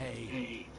way.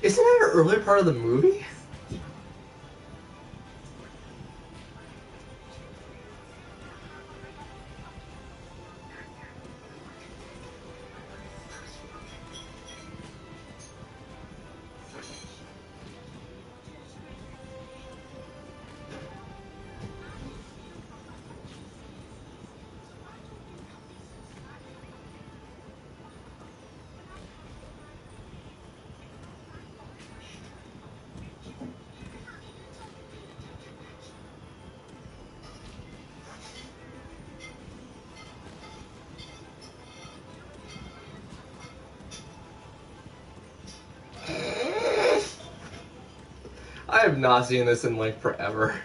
Isn't that an earlier part of the movie? I have not seen this in like forever.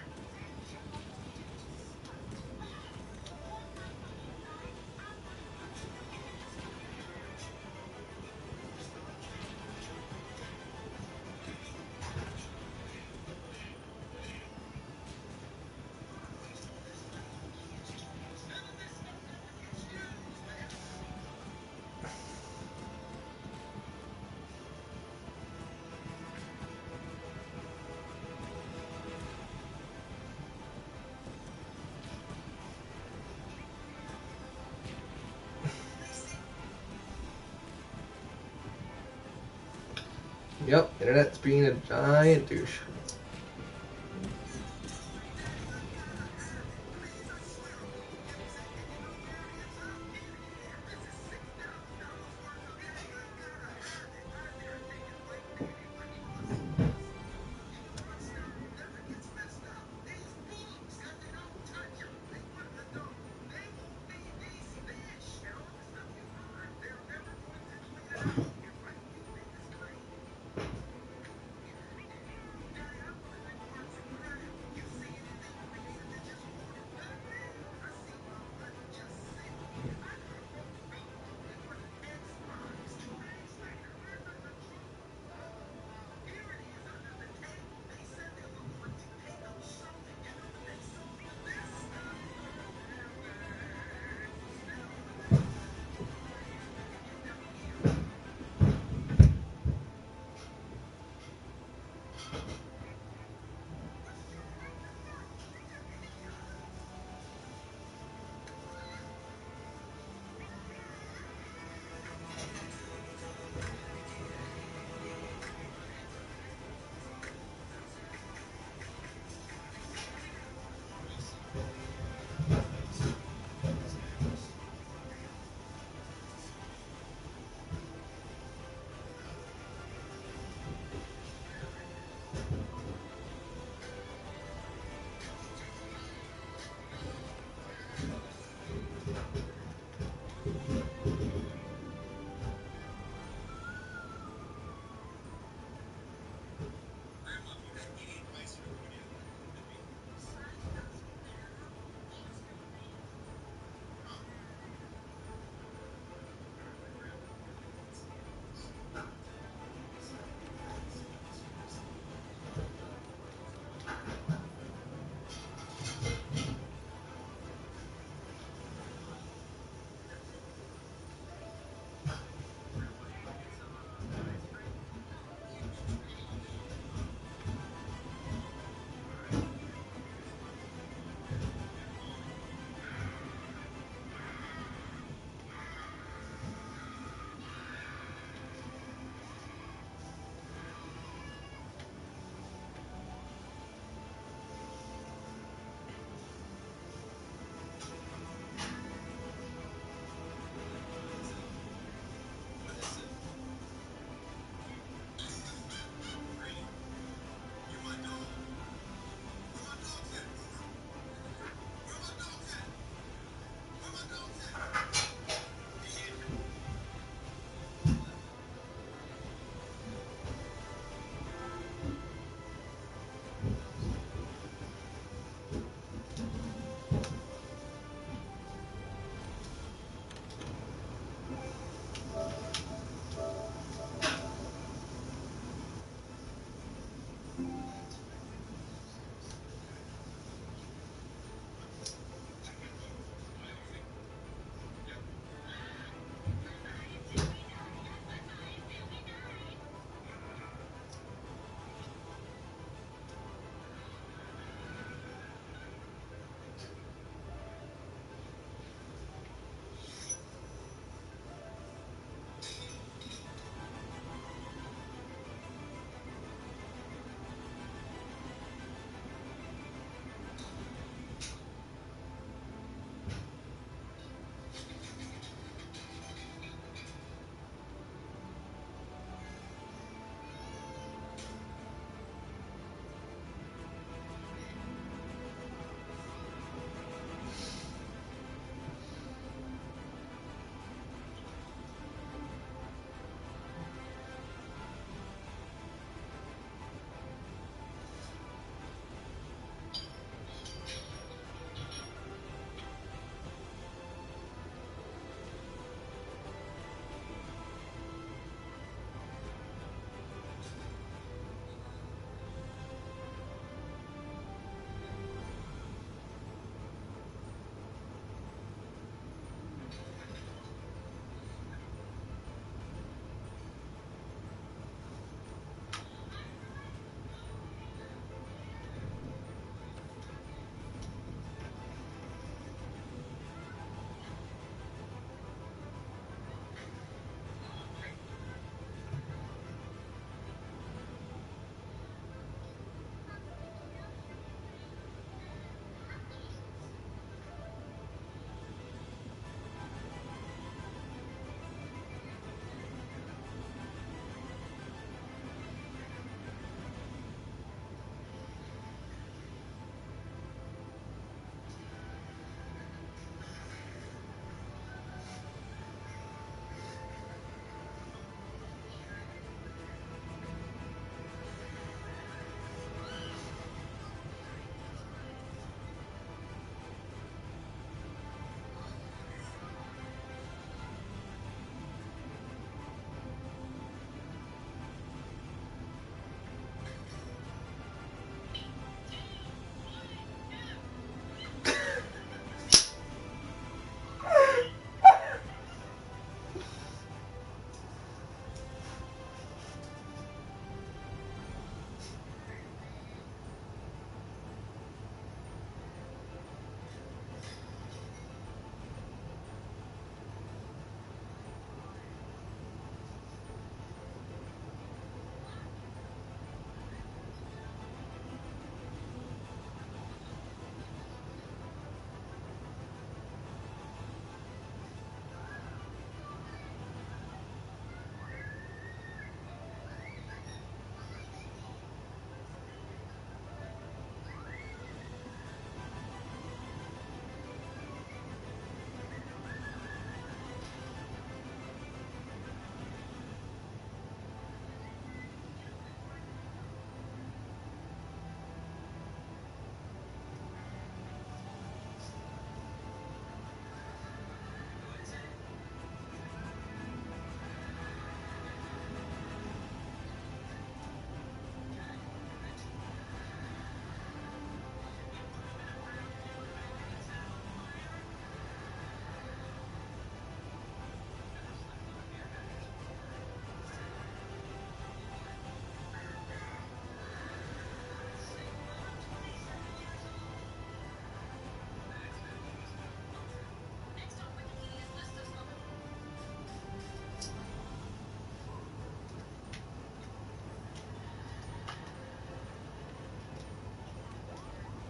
Yep, internet's being a giant douche.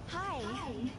Hi.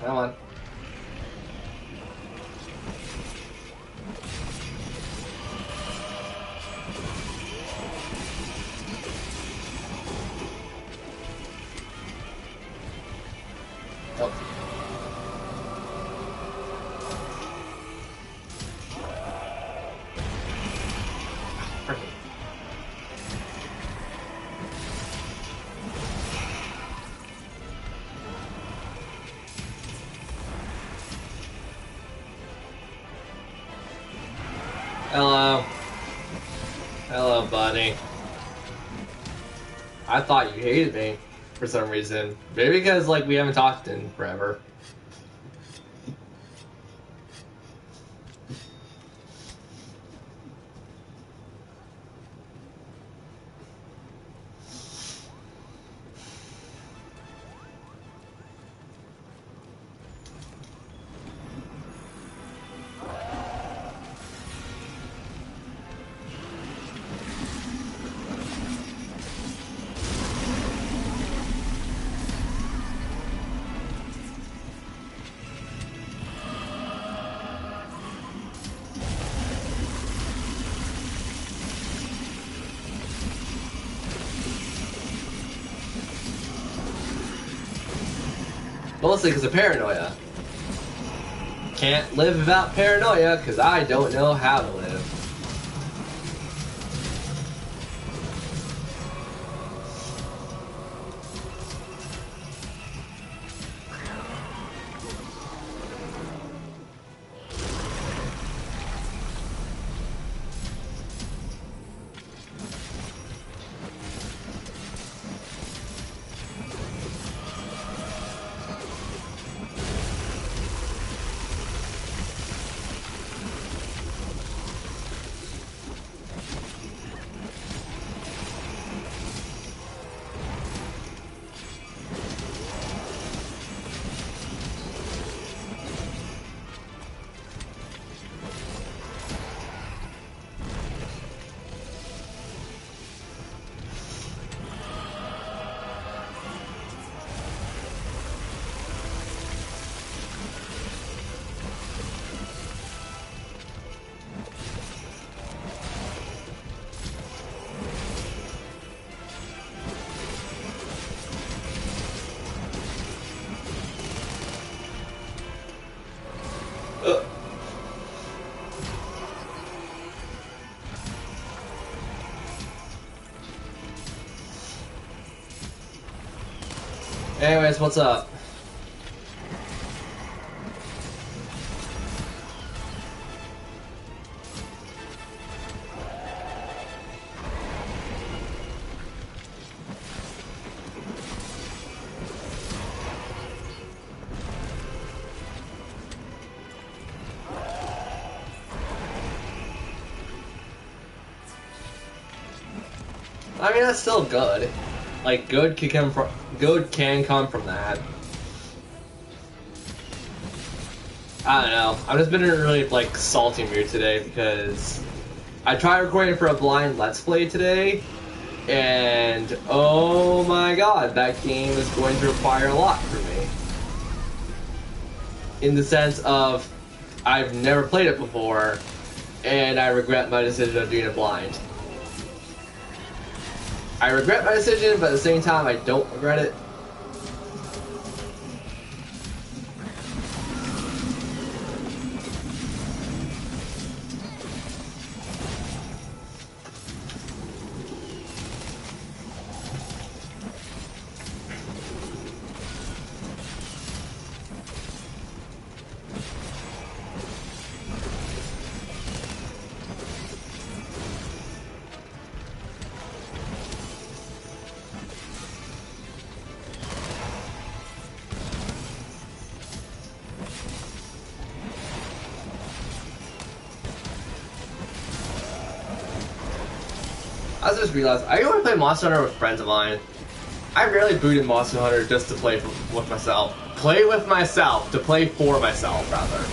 Come on. Oh. Hello. Hello, buddy. I thought you hated me for some reason. Maybe because, like, we haven't talked in forever. Mostly because of paranoia. Can't live without paranoia because I don't know how to live. Anyways, what's up? I mean, that's still good. Like, good can come from that. I don't know. I've just been in a really, like, salty mood today because I tried recording for a blind Let's Play today, and oh my god, that game is going to require a lot from me. In the sense of, I've never played it before, and I regret my decision of doing it blind. I regret my decision, but at the same time, I don't regret it. I just realized I want to play Monster Hunter with friends of mine. I rarely booted Monster Hunter just to play with myself. Play with myself, to play for myself, rather.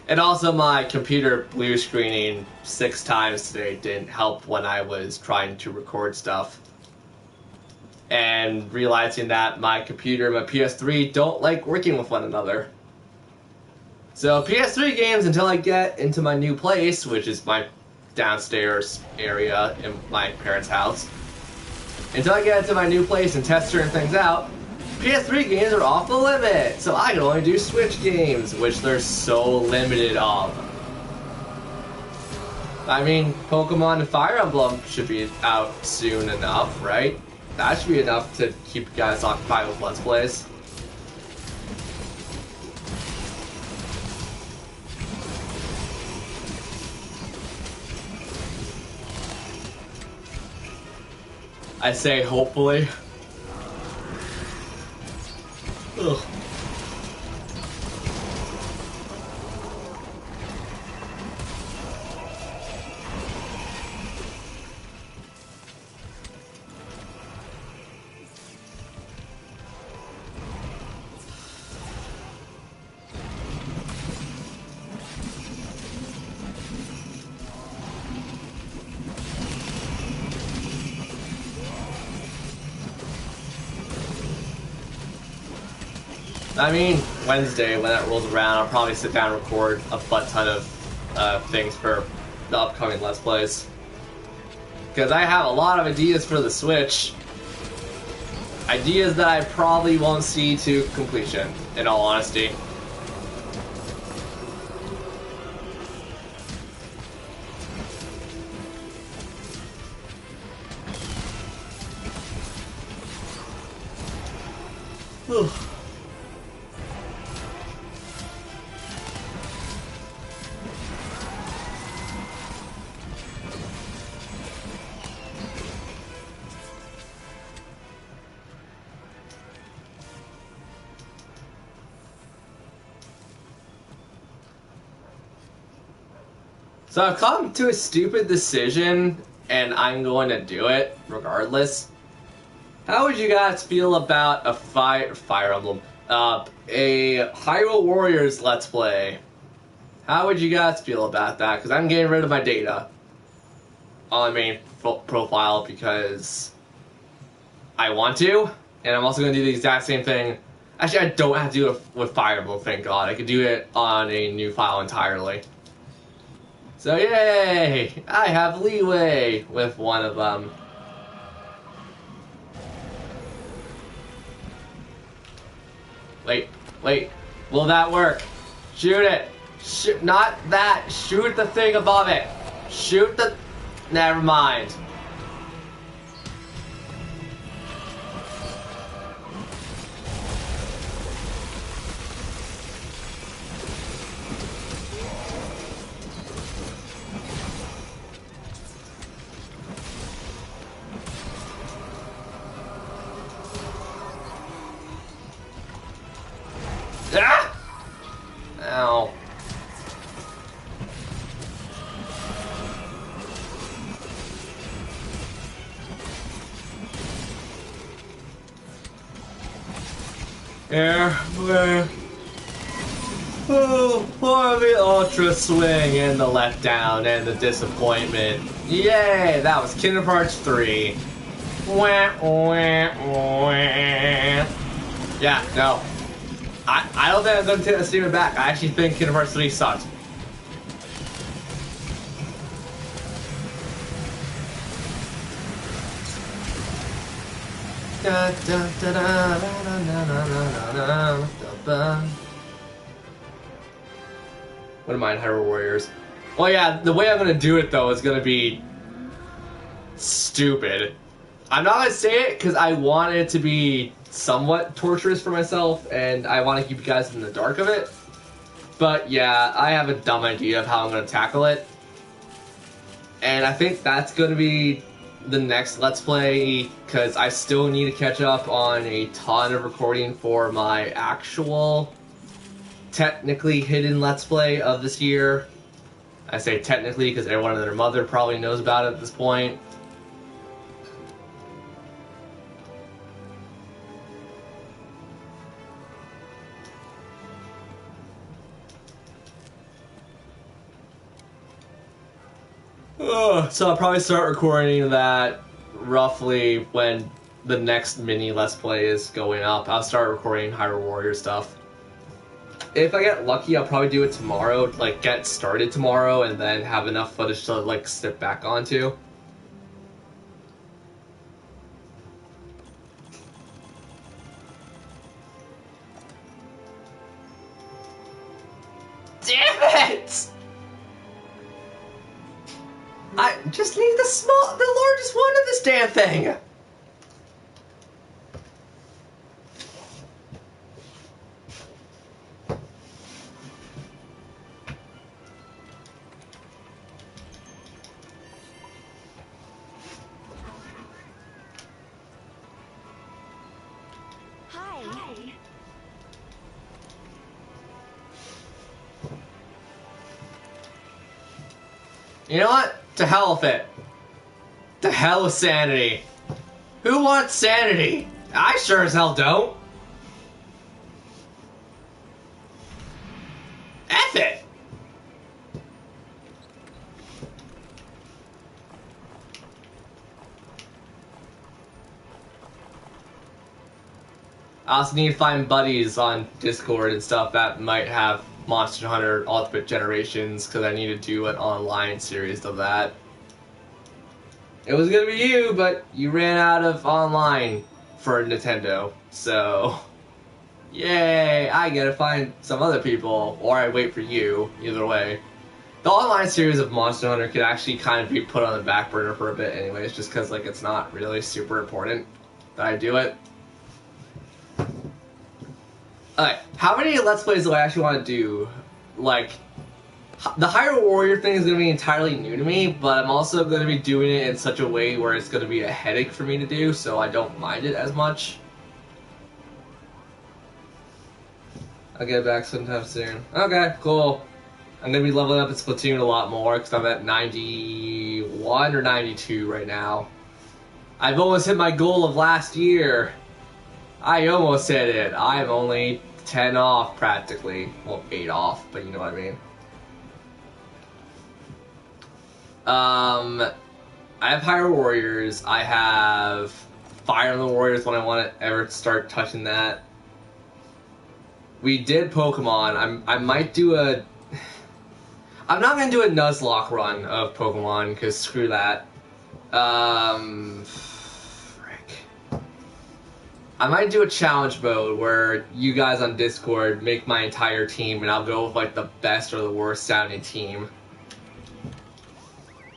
And also my computer blue screening 6 times today didn't help when I was trying to record stuff. And realizing that my computer and my PS3 don't like working with one another. So PS3 games until I get into my new place, which is my downstairs area in my parents' house. Until I get into my new place and test certain things out, PS3 games are off the limit, so I can only do Switch games, which they're so limited of. I mean, Pokemon and Fire Emblem should be out soon enough, right? That should be enough to keep you guys occupied with Let's Plays. I say hopefully. Ugh. I mean, Wednesday, when that rolls around, I'll probably sit down and record a butt ton of things for the upcoming Let's Plays. Because I have a lot of ideas for the Switch. Ideas that I probably won't see to completion, in all honesty. Whew. So I've come to a stupid decision, and I'm going to do it regardless. How would you guys feel about a Fire Emblem, a Hyrule Warriors Let's Play? How would you guys feel about that? Because I'm getting rid of my data on my main profile because I want to, and I'm also going to do the exact same thing. Actually, I don't have to do it with Fire Emblem, thank God. I could do it on a new file entirely. So yay! I have leeway with one of them. Wait, will that work? Shoot it! Shoot, not that! Shoot the thing above it! Shoot the... Never mind. Ah! Ow. Where? Oh, for the ultra swing and the letdown and the disappointment. Yay, that was Kingdom Hearts 3. Wah, wah, wah. Yeah, no. I don't think I'm going to take that statement back. I actually think Kingdom Hearts 3 sucked. Wouldn't mind Hyrule Warriors. Well, yeah, the way I'm going to do it, though, is going to be stupid. I'm not going to say it because I want it to be somewhat torturous for myself, and I want to keep you guys in the dark of it. But yeah, I have a dumb idea of how I'm going to tackle it. And I think that's going to be the next Let's Play, because I still need to catch up on a ton of recording for my actual technically hidden Let's Play of this year. I say technically because everyone and their mother probably knows about it at this point. So I'll probably start recording that roughly when the next mini Let's Play is going up. I'll start recording Hyrule Warrior stuff. If I get lucky, I'll probably do it tomorrow, like get started tomorrow, and then have enough footage to like step back onto. Damn it! I just need the largest one of this damn thing. You know what? To hell with it. To hell with sanity. Who wants sanity? I sure as hell don't. F it. I also need to find buddies on Discord and stuff that might have Monster Hunter Ultimate Generations, because I need to do an online series of that. It was gonna be you, but you ran out of online for Nintendo, so yay, I gotta find some other people, or I wait for you, either way. The online series of Monster Hunter could actually kind of be put on the back burner for a bit anyways, just because like it's not really super important that I do it. Alright, how many Let's Plays do I actually want to do? Like, the Hyrule Warrior thing is going to be entirely new to me, but I'm also going to be doing it in such a way where it's going to be a headache for me to do, so I don't mind it as much. I'll get back sometime soon. Okay, cool. I'm going to be leveling up in Splatoon a lot more, because I'm at 91 or 92 right now. I've almost hit my goal of last year. I almost hit it. I'm only 10 off, practically. Well, 8 off, but you know what I mean. I have Hyrule Warriors. I have Fire Emblem Warriors when I want to ever start touching that. We did Pokemon. I might do a... I'm not going to do a Nuzlocke run of Pokemon, because screw that. I might do a challenge mode where you guys on Discord make my entire team and I'll go with like the best or the worst sounding team.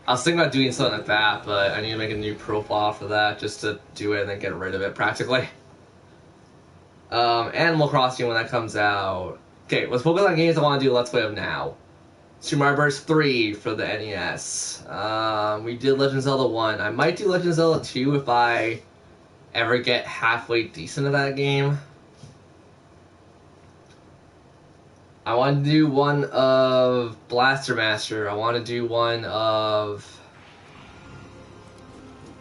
I was thinking about doing something like that, but I need to make a new profile for that just to do it and then get rid of it practically. Animal Crossing when that comes out. Okay, let's focus on games I want to do Let's Play of now. Super Mario Bros. 3 for the NES. We did Legend of Zelda 1. I might do Legend of Zelda 2 if I ever get halfway decent at that game. I want to do one of Blaster Master. I want to do one of...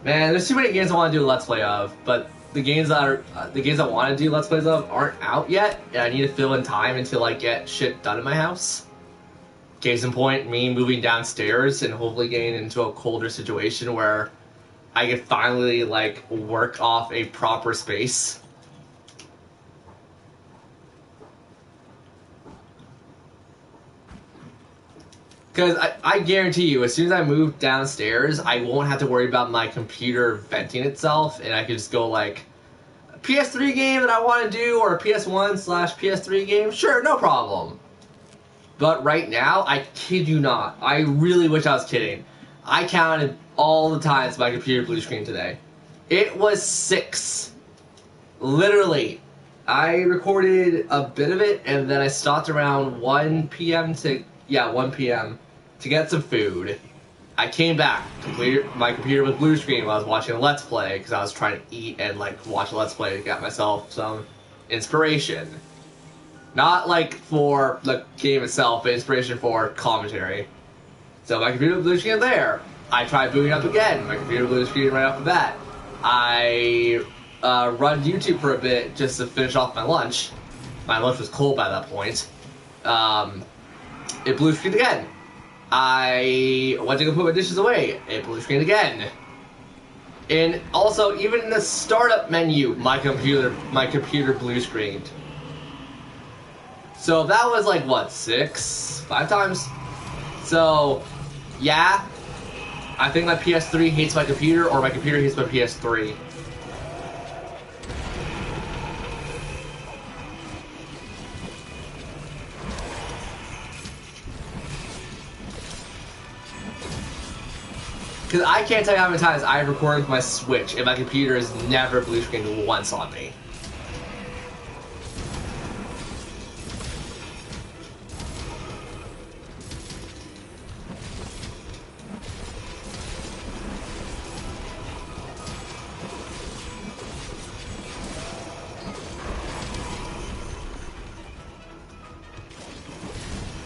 Man, there's too many games I want to do a Let's Play of, but the games that are the games I want to do Let's Plays of aren't out yet, and I need to fill in time until I get shit done in my house. Case in point, me moving downstairs and hopefully getting into a colder situation where I could finally, like, work off a proper space. Because I guarantee you, as soon as I move downstairs, I won't have to worry about my computer venting itself, and I could just go, like, a PS3 game that I want to do, or a PS1/PS3 game, sure, no problem. But right now, I kid you not, I really wish I was kidding. I counted all the times my computer blue screen today. It was 6. Literally. I recorded a bit of it, and then I stopped around 1 p.m. to 1 p.m. to get some food. I came back. My computer was blue screen while I was watching a Let's Play, because I was trying to eat and like watch a Let's Play to get myself some inspiration. Not like for the game itself, but inspiration for commentary. So my computer blue screen there. I tried booting up again. My computer blue screen right off the bat. I run YouTube for a bit just to finish off my lunch. My lunch was cold by that point. It blue screened again. I went to go put my dishes away. It blue screened again. And also, even in the startup menu, my computer blue screened. So that was like, what, 5 times? So, yeah, I think my PS3 hates my computer, or my computer hates my PS3. Because I can't tell you how many times I've recorded with my Switch and my computer has never blue screened once on me.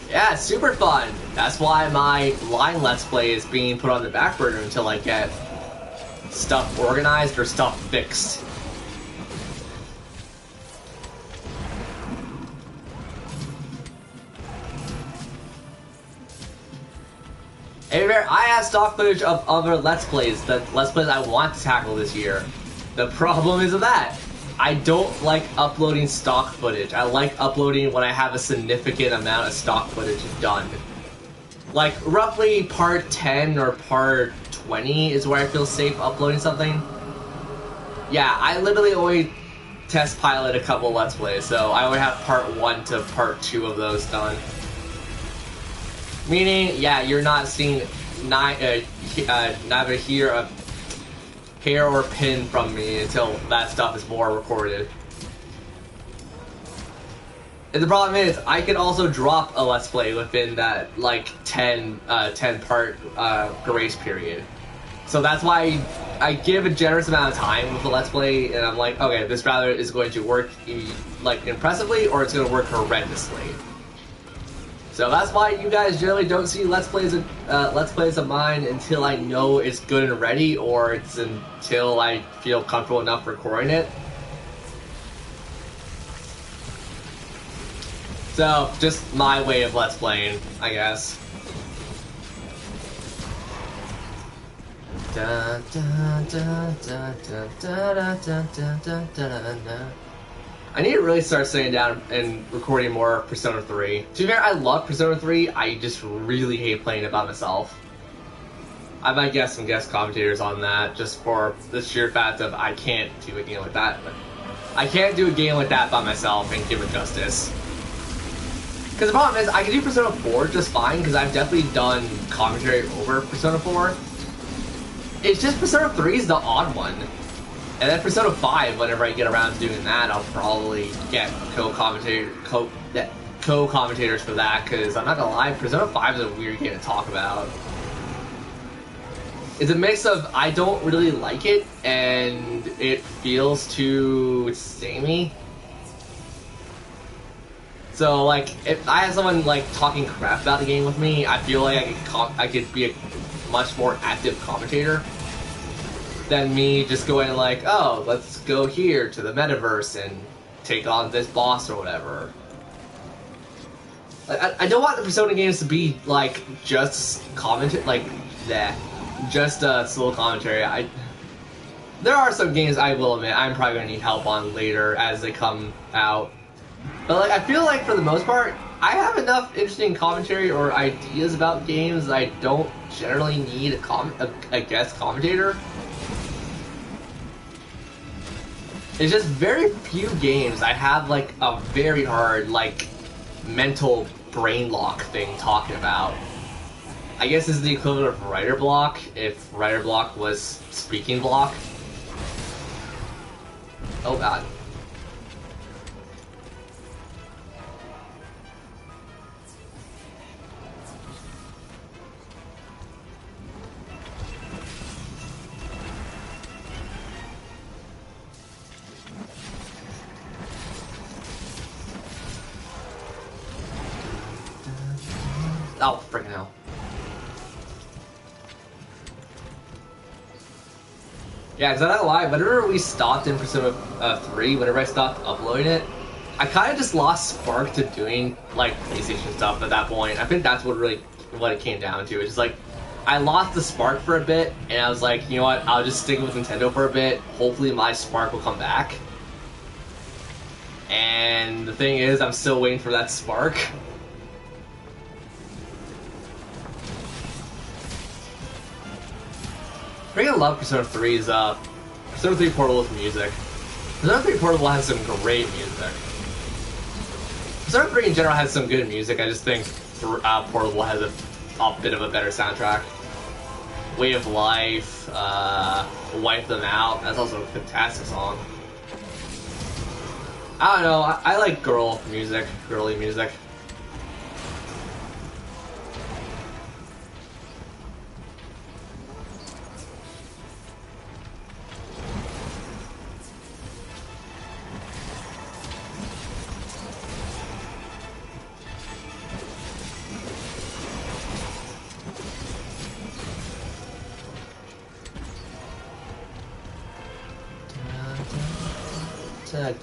Yeah, it's super fun. That's why my line Let's Play is being put on the back burner until I get stuff organized or stuff fixed. Hey Bear, I have stock footage of other Let's Plays, the Let's Plays I want to tackle this year. The problem is with that, I don't like uploading stock footage. I like uploading when I have a significant amount of stock footage done. Like, roughly part 10 or part 20 is where I feel safe uploading something. Yeah, I literally only test pilot a couple Let's Plays, so I only have part 1 to part 2 of those done. Meaning, yeah, you're not seeing neither here a hair or pin from me until that stuff is more recorded. And the problem is, I can also drop a Let's Play within that, like, 10 part grace period. So that's why I give a generous amount of time with the Let's Play, and I'm like, okay, this rather is going to work, like, impressively, or it's going to work horrendously. So that's why you guys generally don't see Let's Plays of mine until I know it's good and ready, or it's until I feel comfortable enough recording it. So, just my way of Let's Playing, I guess. I need to really start sitting down and recording more Persona 3. To be fair, I love Persona 3, I just really hate playing it by myself. I might get some guest commentators on that, just for the sheer fact of I can't do a game like that. But I can't do a game like that by myself and give it justice. Because the problem is, I can do Persona 4 just fine, because I've definitely done commentary over Persona 4. It's just Persona 3 is the odd one. And then Persona 5, whenever I get around to doing that, I'll probably get co-commentators for that, because I'm not gonna lie, Persona 5 is a weird game to talk about. It's a mix of I don't really like it, and it feels too samey. So, like, if I had someone, like, talking crap about the game with me, I feel like I could be a much more active commentator than me just going like, oh, let's go here to the metaverse and take on this boss or whatever. I don't want the Persona games to be, like, just commentary, like, just solo commentary. There are some games, I will admit, I'm probably going to need help on later as they come out. But, like, I feel like, for the most part, I have enough interesting commentary or ideas about games that I don't generally need a guest commentator. It's just very few games I have, like, a very hard, like, mental brain lock thing talking about. I guess this is the equivalent of writer block, if writer block was speaking block. Oh god. Oh, freaking hell. Yeah, because I'm not lie, whenever we stopped in Persona 3, whenever I stopped uploading it, I kind of just lost spark to doing, like, PlayStation stuff at that point. I think that's what really what it came down to. It's just like I lost the spark for a bit, and I was like, you know what? I'll just stick with Nintendo for a bit. Hopefully, my spark will come back. And the thing is, I'm still waiting for that spark. I really love Persona 3's Persona 3 Portable's music. Persona 3 Portable has some great music. Persona 3 in general has some good music. I just think Portable has a bit of a better soundtrack. Way of Life, Wipe Them Out. That's also a fantastic song. I don't know. I like girly music.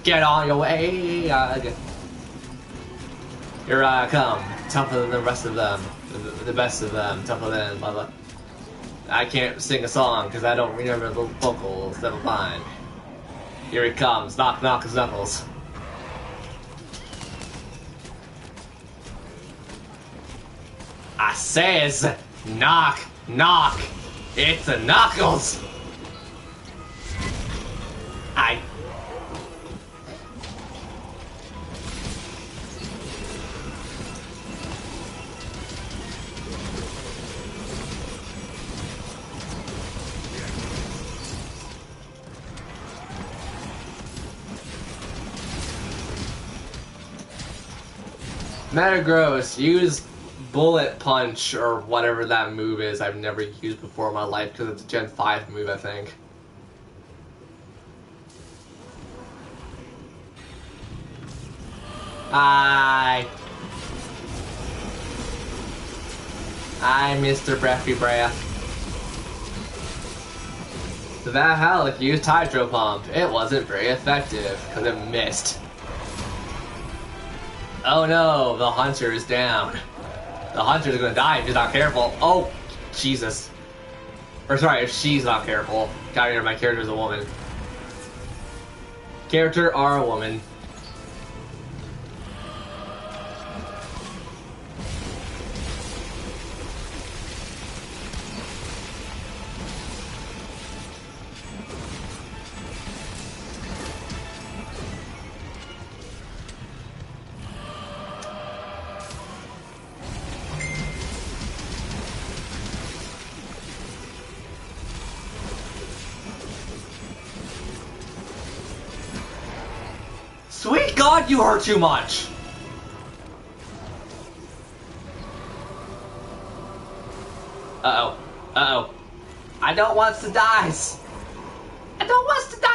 Get on your way. Here I come, tougher than the rest of them, the best of them, tougher than blah blah. I can't sing a song because I don't remember the vocals. Never mind. Here he comes, knock knock his knuckles. I says, knock knock. It's a knuckles. Metagross, use Bullet Punch or whatever that move is I've never used before in my life because it's a Gen 5 move, I think. Hi, Mr. Breathy Breath. The Valhalla used Hydro Pump. It wasn't very effective because it missed. Oh no, the hunter is down. The hunter is gonna die if he's not careful. Oh, Jesus. Or sorry, if she's not careful. Gotta remember my character is a woman. Character are a woman. Sweet God, you hurt too much! Uh-oh. Uh-oh. I don't want to die! I don't want to die!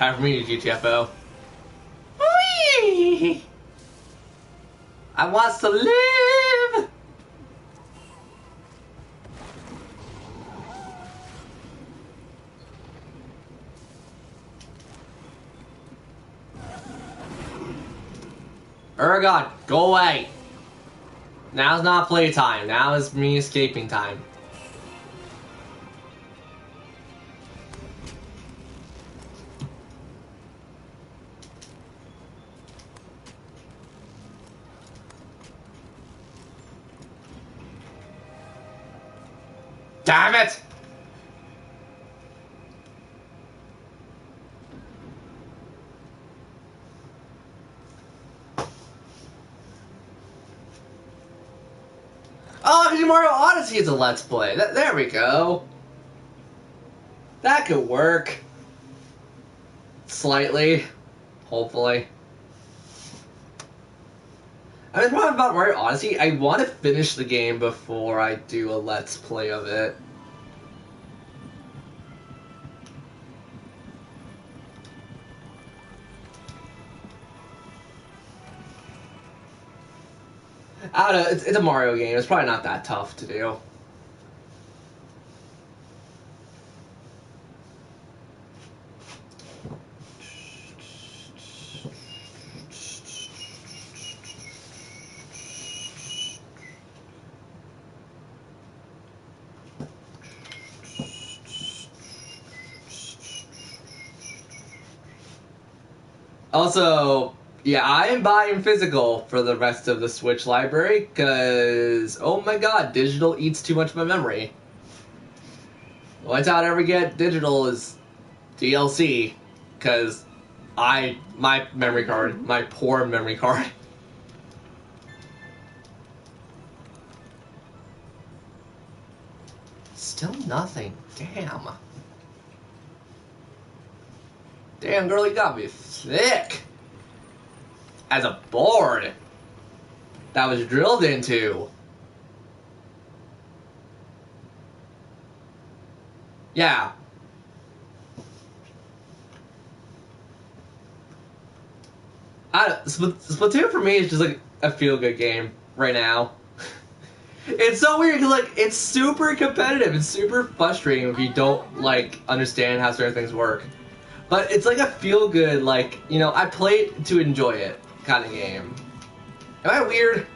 Time for me to GTFO. Whee! I want to live! Urgon, go away! Now's not playtime, now is me escaping time. Damn it! Oh, because Mario Odyssey is a Let's Play. There we go. That could work. Slightly. Hopefully. I mean, the problem about Mario Odyssey, I want to finish the game before I do a Let's Play of it. I don't know, it's a Mario game, it's probably not that tough to do. Also, yeah, I am buying physical for the rest of the Switch library, because, oh my god, digital eats too much of my memory. The only time I ever get digital is DLC, because my memory card, my poor memory card. Still nothing, damn. Damn, girl, you got me thick. As a board that was drilled into. Yeah. Splatoon for me is just like a feel-good game right now. It's so weird because like it's super competitive. It's super frustrating if you don't like understand how certain things work. But it's like a feel-good, like, you know, I play it to enjoy it kind of game. Am I weird?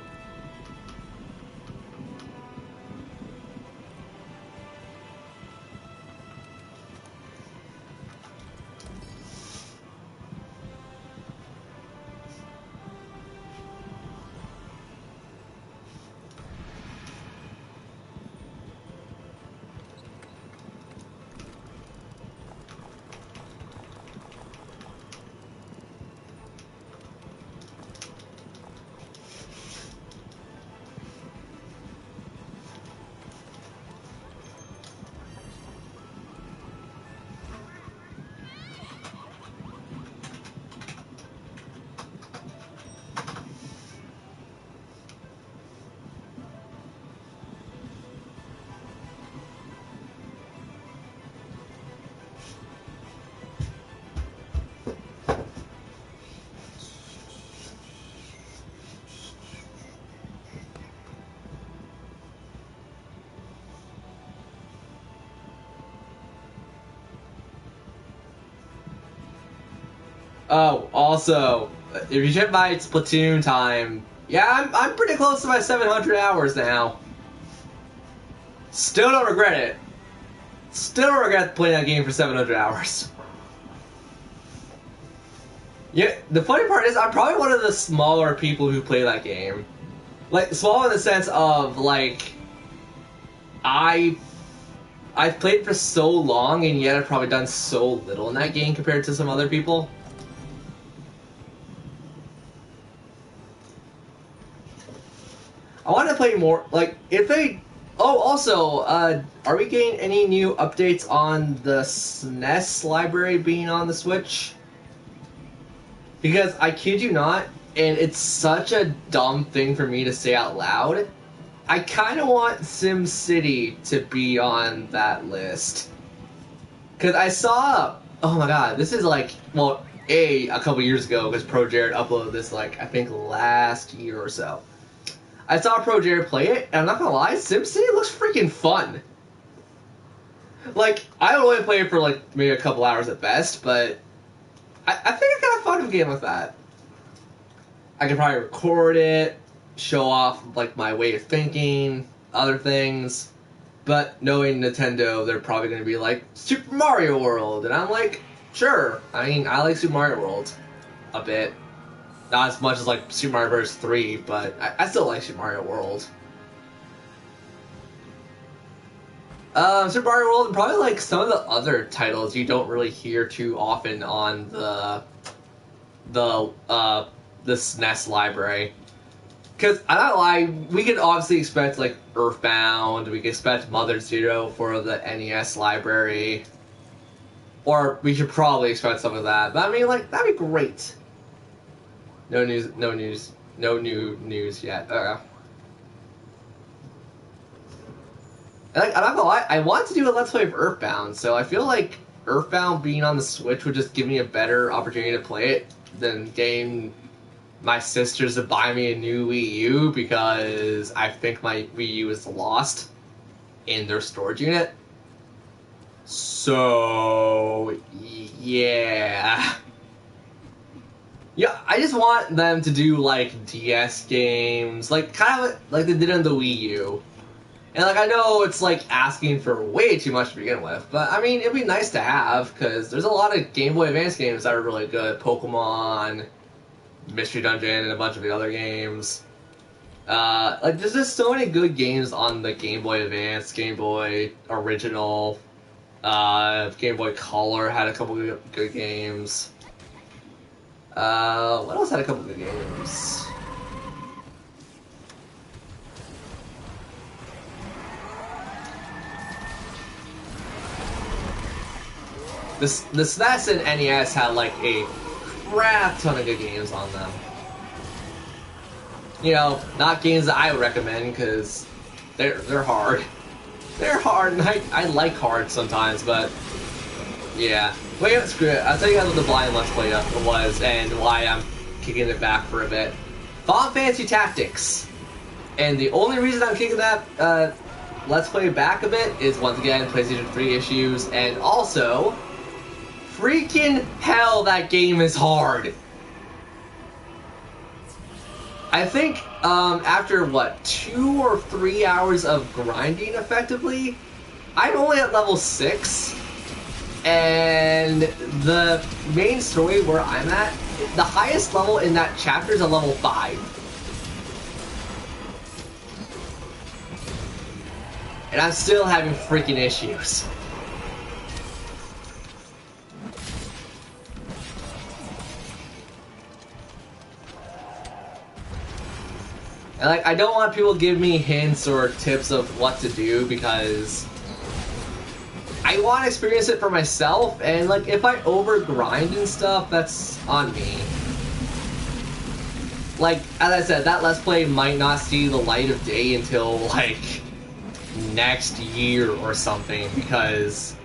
Oh, also, if you check my Splatoon time, yeah, I'm pretty close to my 700 hours now. Still don't regret it. Still don't regret playing that game for 700 hours. Yeah, the funny part is I'm probably one of the smaller people who play that game. Like, small in the sense of, like, I've played for so long and yet I've probably done so little in that game compared to some other people. I want to play more, like, if they... Oh, also, are we getting any new updates on the SNES library being on the Switch? Because, I kid you not, and it's such a dumb thing for me to say out loud, I kind of want SimCity to be on that list. Because I saw oh my god, this is like, well, a couple years ago because Pro Jared uploaded this like I think last year or so. I saw Pro Jared play it, and I'm not gonna lie, SimCity looks freaking fun. Like, I would only play it for like maybe a couple hours at best, but I think it's kind of fun of a game like that. I could probably record it, show off like my way of thinking, other things, but knowing Nintendo, they're probably going to be like Super Mario World, and I'm like, sure. I mean, I like Super Mario World a bit, not as much as like Super Mario Bros. 3, but I still like Super Mario World. Super Mario World and probably like some of the other titles you don't really hear too often on the SNES library. Because I'm not lying, we could obviously expect like Earthbound, we could expect Mother Zero for the NES library, or we should probably expect some of that. But I mean, like, that'd be great. No new news yet. Like, I'm not gonna lie, I want to do a Let's Play of Earthbound, so I feel like Earthbound being on the Switch would just give me a better opportunity to play it than getting my sisters to buy me a new Wii U because I think my Wii U is lost in their storage unit. So, yeah. Yeah, I just want them to do, like, DS games, like, kind of like they did on the Wii U. And, like, I know it's, like, asking for way too much to begin with, but, I mean, it'd be nice to have, because there's a lot of Game Boy Advance games that are really good. Pokemon, Mystery Dungeon, and a bunch of the other games. Like, there's just so many good games on the Game Boy Advance, Game Boy Original, Game Boy Color had a couple good games. What else had a couple good games? The SNES and NES had like a crap ton of good games on them. You know, not games that I would recommend because they're hard. They're hard, and I like hard sometimes, but yeah. Wait, screw it. I'll tell you guys what the blind Let's Play was and why I'm kicking it back for a bit. Final Fantasy Tactics. And the only reason I'm kicking that Let's Play back a bit is, once again, PlayStation 3 issues, and also, freaking hell, that game is hard. I think after, what, 2 or 3 hours of grinding, effectively, I'm only at level 6. And the main story where I'm at, the highest level in that chapter is a level 5. And I'm still having freaking issues. And like, I don't want people to give me hints or tips of what to do because I want to experience it for myself, and like, if I over-grind and stuff, that's on me. Like, as I said, that Let's Play might not see the light of day until, like, next year or something, because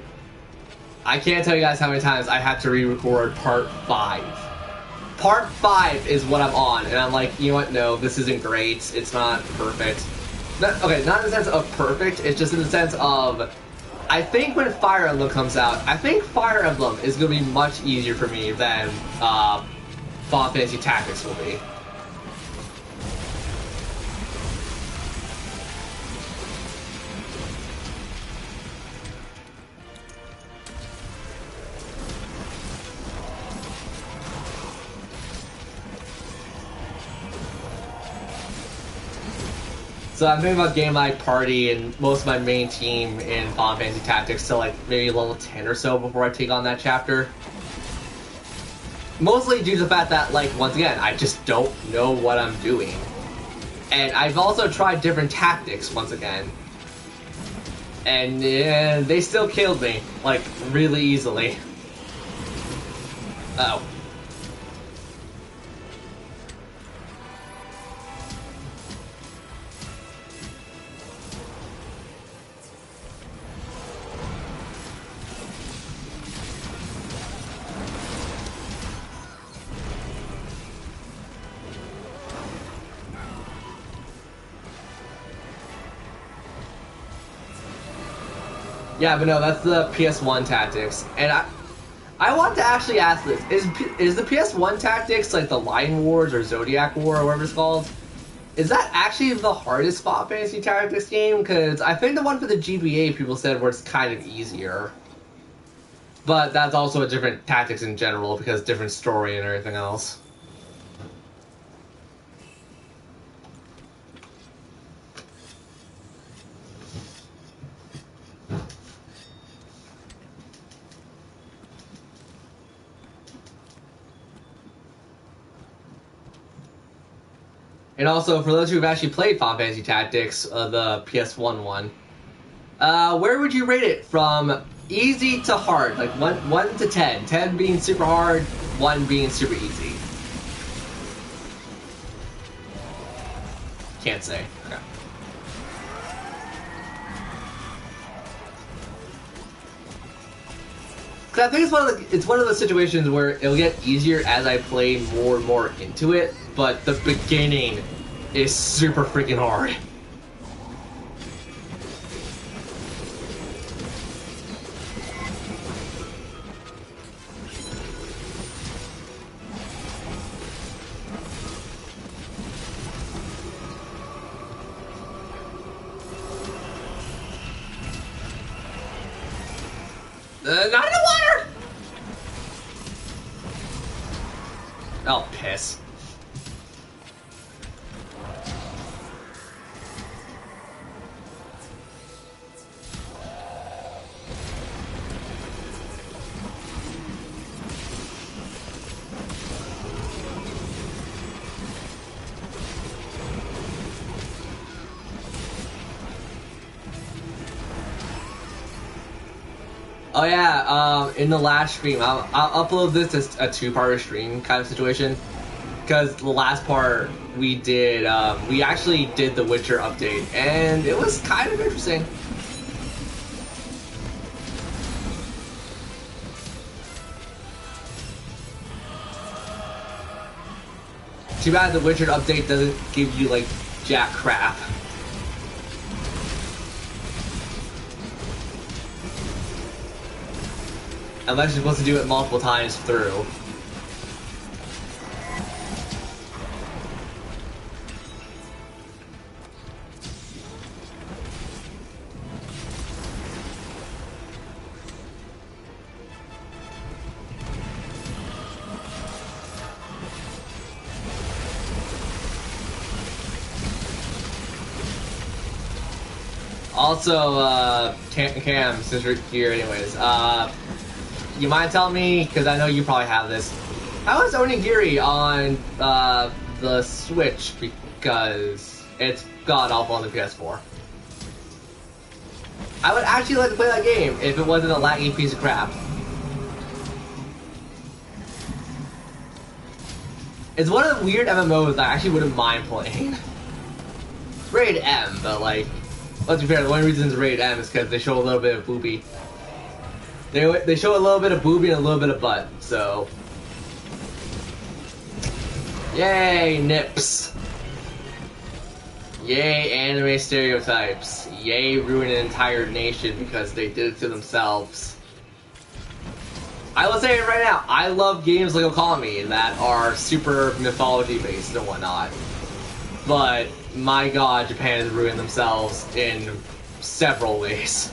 I can't tell you guys how many times I had to re-record Part 5. Part 5 is what I'm on, and I'm like, you know what, no, this isn't great, it's not perfect. Okay, not in the sense of perfect, it's just in the sense of, I think when Fire Emblem comes out, I think Fire Emblem is going to be much easier for me than Final Fantasy Tactics will be. So I'm thinking about getting my party and most of my main team in Final Fantasy Tactics to like maybe level 10 or so before I take on that chapter. Mostly due to the fact that, like, once again, I just don't know what I'm doing. And I've also tried different tactics once again. And they still killed me, like, really easily. Uh-oh. Yeah, but no, that's the PS1 tactics. And I want to actually ask this: is the PS1 tactics like the Line Wars or Zodiac War or whatever it's called? Is that actually the hardest Final Fantasy Tactics game? Because I think the one for the GBA people said was kind of easier. But that's also a different tactics in general because different story and everything else. And also, for those who've actually played Final Fantasy Tactics, the PS1 one, where would you rate it from easy to hard? Like 1 to 10. 10 being super hard, 1 being super easy. Can't say. Okay. Because I think it's one of those situations where it'll get easier as I play more and more into it, but the beginning is super freaking hard. Not in the water! Oh, piss. Oh yeah, in the last stream, I'll upload this as a two-part stream kind of situation. Because the last part we did, we actually did the Witcher update, and it was kind of interesting. Too bad the Witcher update doesn't give you, like, jack crap. Unless you're supposed to do it multiple times through. Also, Cam, since you're here anyways, you mind telling me, because I know you probably have this, how is Onigiri on the Switch, because it's god-awful on the PS4. I would actually like to play that game if it wasn't a laggy piece of crap. It's one of the weird MMOs that I actually wouldn't mind playing. It's rated M, but like, let's be fair, the only reason it's rated M is because they show a little bit of boobie. They show a little bit of boobie and a little bit of butt, so... Yay, nips! Yay, anime stereotypes! Yay, ruin an entire nation because they did it to themselves. I will say it right now, I love games like Okami that are super mythology-based and whatnot. But, my god, Japan has ruined themselves in several ways.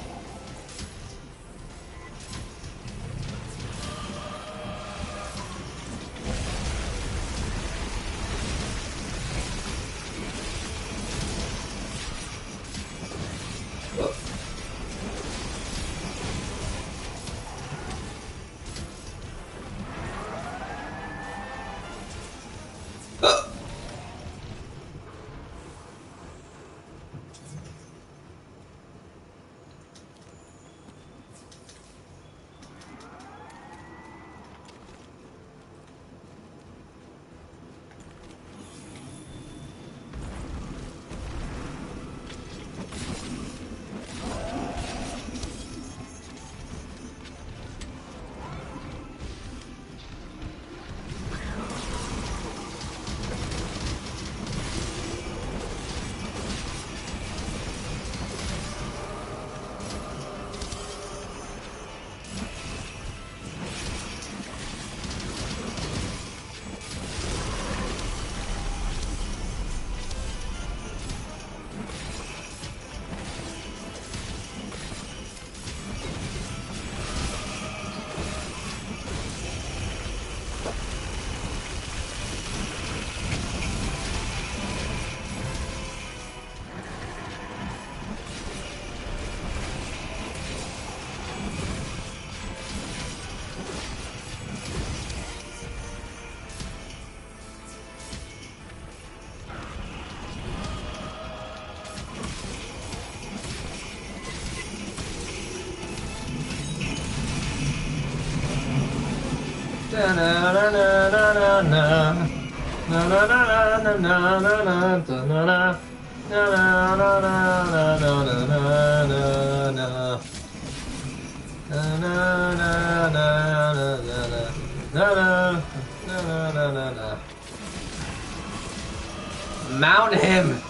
Mount him!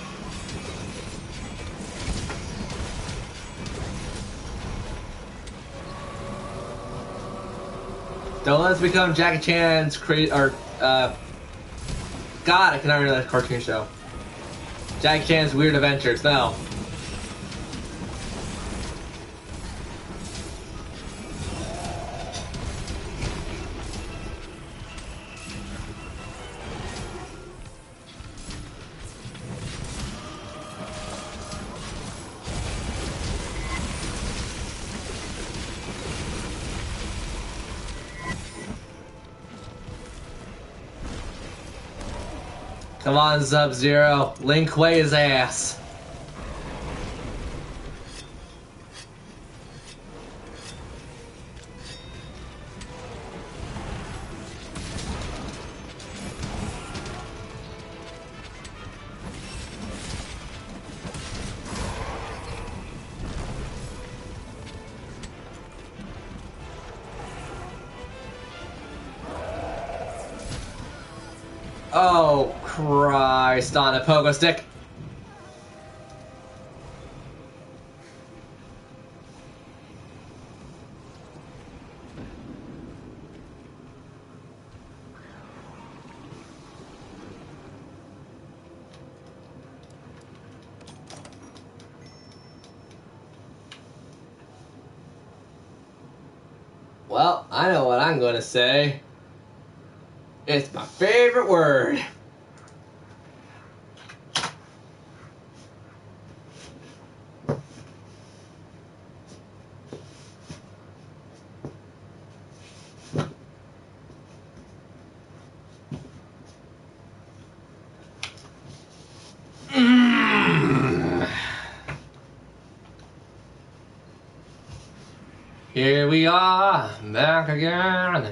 Don't let us become Jackie Chan's God, I cannot remember that cartoon show. Jackie Chan's Weird Adventures, no. Come on, Sub-Zero. Lin Kuei his ass. Oh, Christ on a pogo stick. Well, I know what I'm going to say. It's my favorite word. Here we are, back again.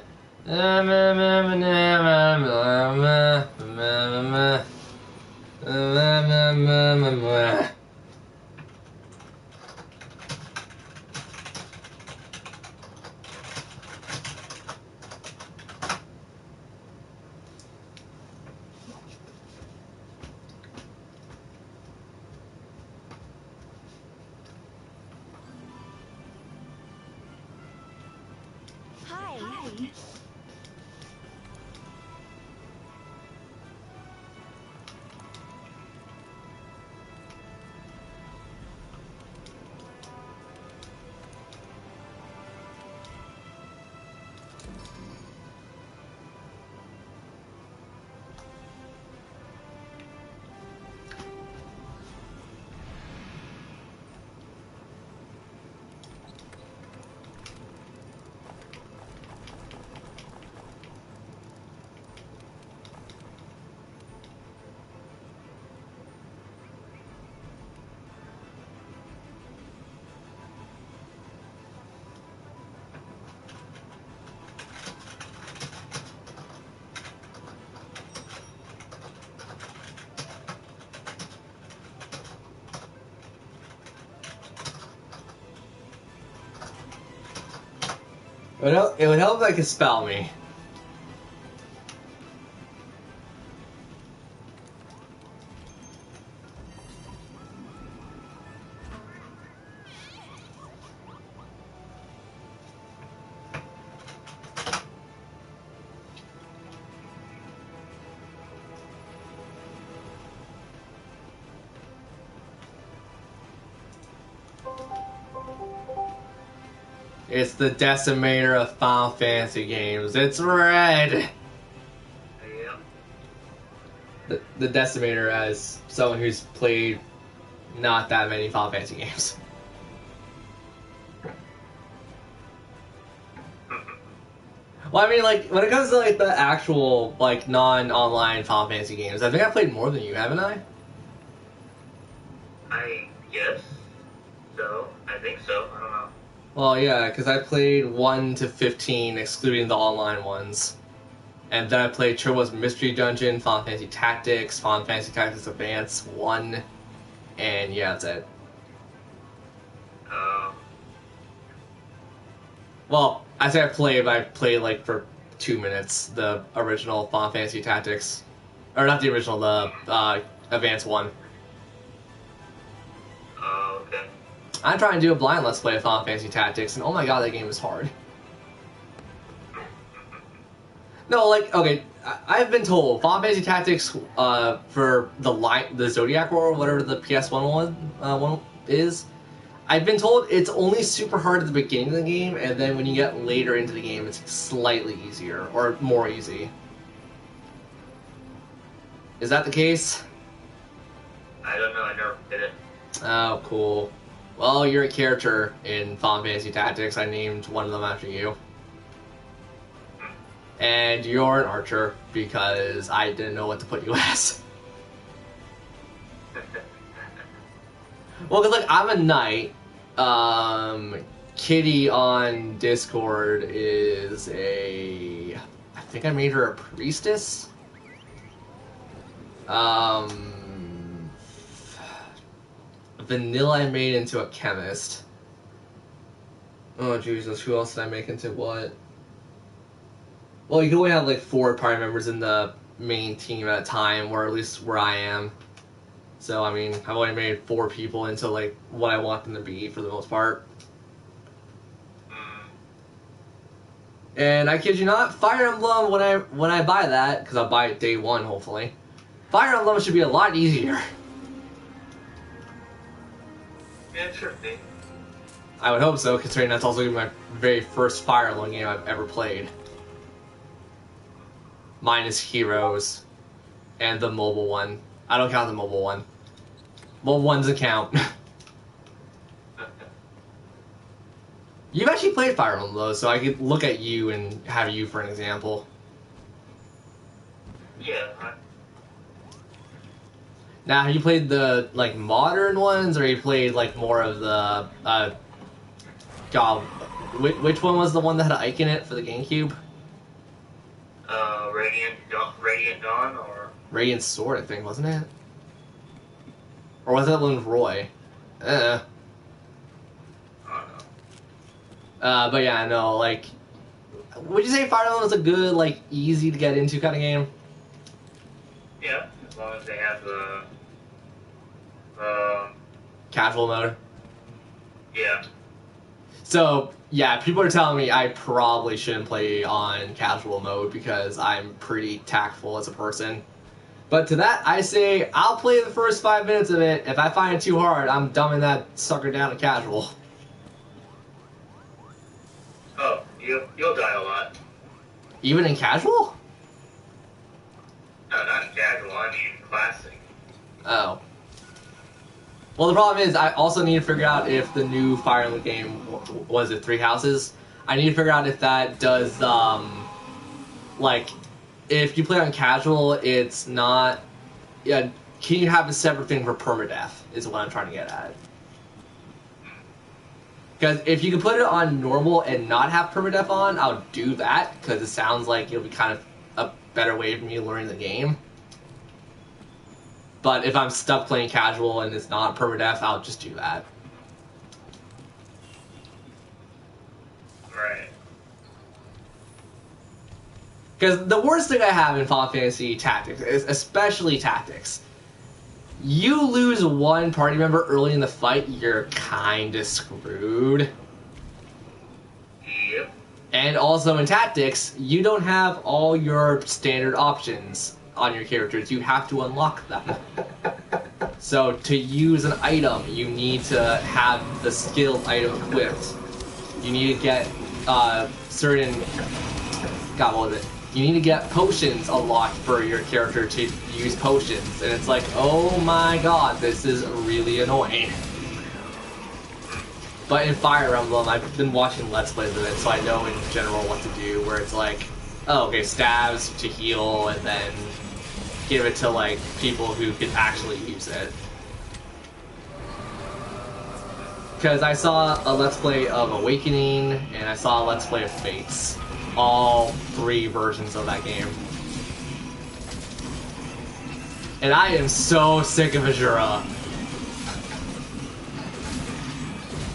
Hi. It would help if I could spell me. It's the Decimator of Final Fantasy games. It's red! The Decimator as someone who's played not that many Final Fantasy games. Well, I mean, like, when it comes to, like, the actual, like, non-online Final Fantasy games, I think I played more than you, haven't I? I guess so. I think so. I don't know. Well, yeah, because I played 1 to 15, excluding the online ones. And then I played Turbo's Mystery Dungeon, Final Fantasy Tactics, Final Fantasy Tactics Advance 1, and yeah, that's it. Uh, Well, I say I played, but I played like for 2 minutes, the original Final Fantasy Tactics. Or not the original, the Advance 1. okay. I'm trying to do a blind Let's Play of Final Fantasy Tactics, and oh my god, that game is hard. No, like, okay, I've been told Final Fantasy Tactics for the Zodiac War, whatever the PS1 one is, I've been told it's only super hard at the beginning of the game, and then when you get later into the game, it's slightly easier, or more easy. Is that the case? I don't know, I never did it. Oh, cool. Well, you're a character in Final Fantasy Tactics. I named one of them after you. And you're an archer, because I didn't know what to put you as. Well, because, like, I'm a knight. Kitty on Discord is a... I think I made her a priestess? Vanilla I made into a chemist. Oh, Jesus, who else did I make into what? Well, you can only have, like, 4 party members in the main team at a time, or at least where I am. So, I mean, I've only made 4 people into, like, what I want them to be, for the most part. And I kid you not, Fire Emblem, when I buy that, because I'll buy it day 1, hopefully, Fire Emblem should be a lot easier. Yeah, it should be. I would hope so, considering that's also gonna be my very first Fire Emblem game I've ever played. Minus Heroes, and the mobile one. I don't count the mobile one. Mobile one doesn't count. You've actually played Fire Emblem though, so I could look at you and have you for an example. Yeah. Now, have you played the, like, modern ones, or you played, like, more of the, God, which one was the one that had Ike in it for the GameCube? Radiant Dawn, or... Radiant Sword, I think, wasn't it? Or was that one with Roy? I don't know. But yeah, no, like, would you say Fire Emblem was a good, like, easy to get into kind of game? Yeah, as long as they have the... Casual mode? Yeah. So, yeah, people are telling me I probably shouldn't play on casual mode because I'm pretty tactful as a person. But to that, I say I'll play the first 5 minutes of it. If I find it too hard, I'm dumbing that sucker down to casual. Oh, you'll die a lot. Even in casual? No, not in casual, I mean classic. Oh. Well, the problem is I also need to figure out if the new Fire Emblem game, was it Three Houses? I need to figure out if that does, like, if you play on casual, it's not... Yeah, can you have a separate thing for permadeath, is what I'm trying to get at. Because if you can put it on normal and not have permadeath on, I'll do that, because it sounds like it'll be kind of a better way for me learning the game. But if I'm stuck playing casual and it's not permadeath, I'll just do that. Right. Because the worst thing I have in Final Fantasy Tactics, is especially Tactics, you lose one party member early in the fight, you're kinda screwed. Yep. And also in Tactics, you don't have all your standard options on your characters, you have to unlock them. So to use an item, you need to have the skilled item equipped. You need to get certain... God, what was it? You need to get potions unlocked for your character to use potions. And it's like, oh my god, this is really annoying. But in Fire Emblem, I've been watching Let's Plays of it, so I know in general what to do, where it's like, oh, okay, stabs to heal, and then give it to, like, people who can actually use it. Because I saw a Let's Play of Awakening, and I saw a Let's Play of Fates. All 3 versions of that game. And I am so sick of Azura.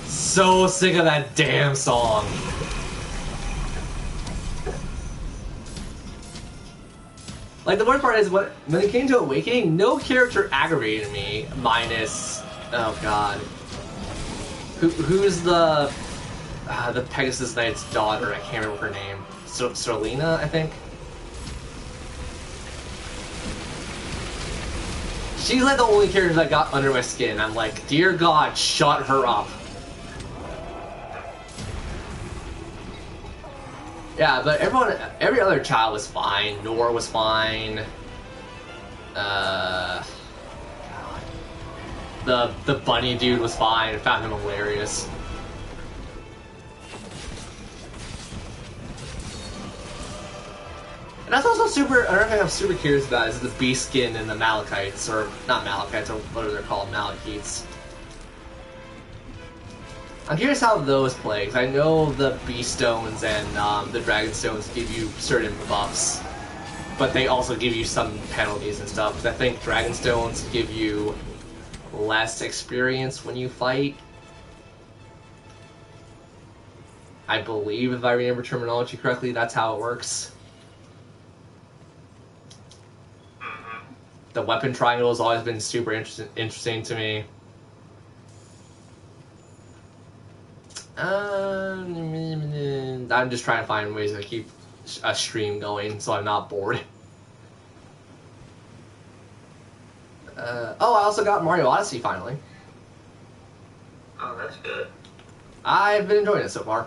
So sick of that damn song. Like, the worst part is, when it came to Awakening, no character aggravated me, minus... Oh god. Who's the Pegasus Knight's daughter? I can't remember her name. Serlina, I think? She's like the only character that got under my skin. I'm like, dear god, shut her up. Yeah, but every other child was fine. Nora was fine. The bunny dude was fine. I found him hilarious. And that's also another thing I'm super curious about is the beast skin and the Malachites, or not Malachites, or what are they called, Malachites. I'm curious how those play, because I know the Beast Stones and the Dragon Stones give you certain buffs, but they also give you some penalties and stuff, because I think Dragon Stones give you less experience when you fight. I believe, if I remember terminology correctly, that's how it works. The weapon triangle has always been super interesting to me. I'm just trying to find ways to keep a stream going so I'm not bored. Oh, I also got Mario Odyssey finally. Oh, that's good. I've been enjoying it so far.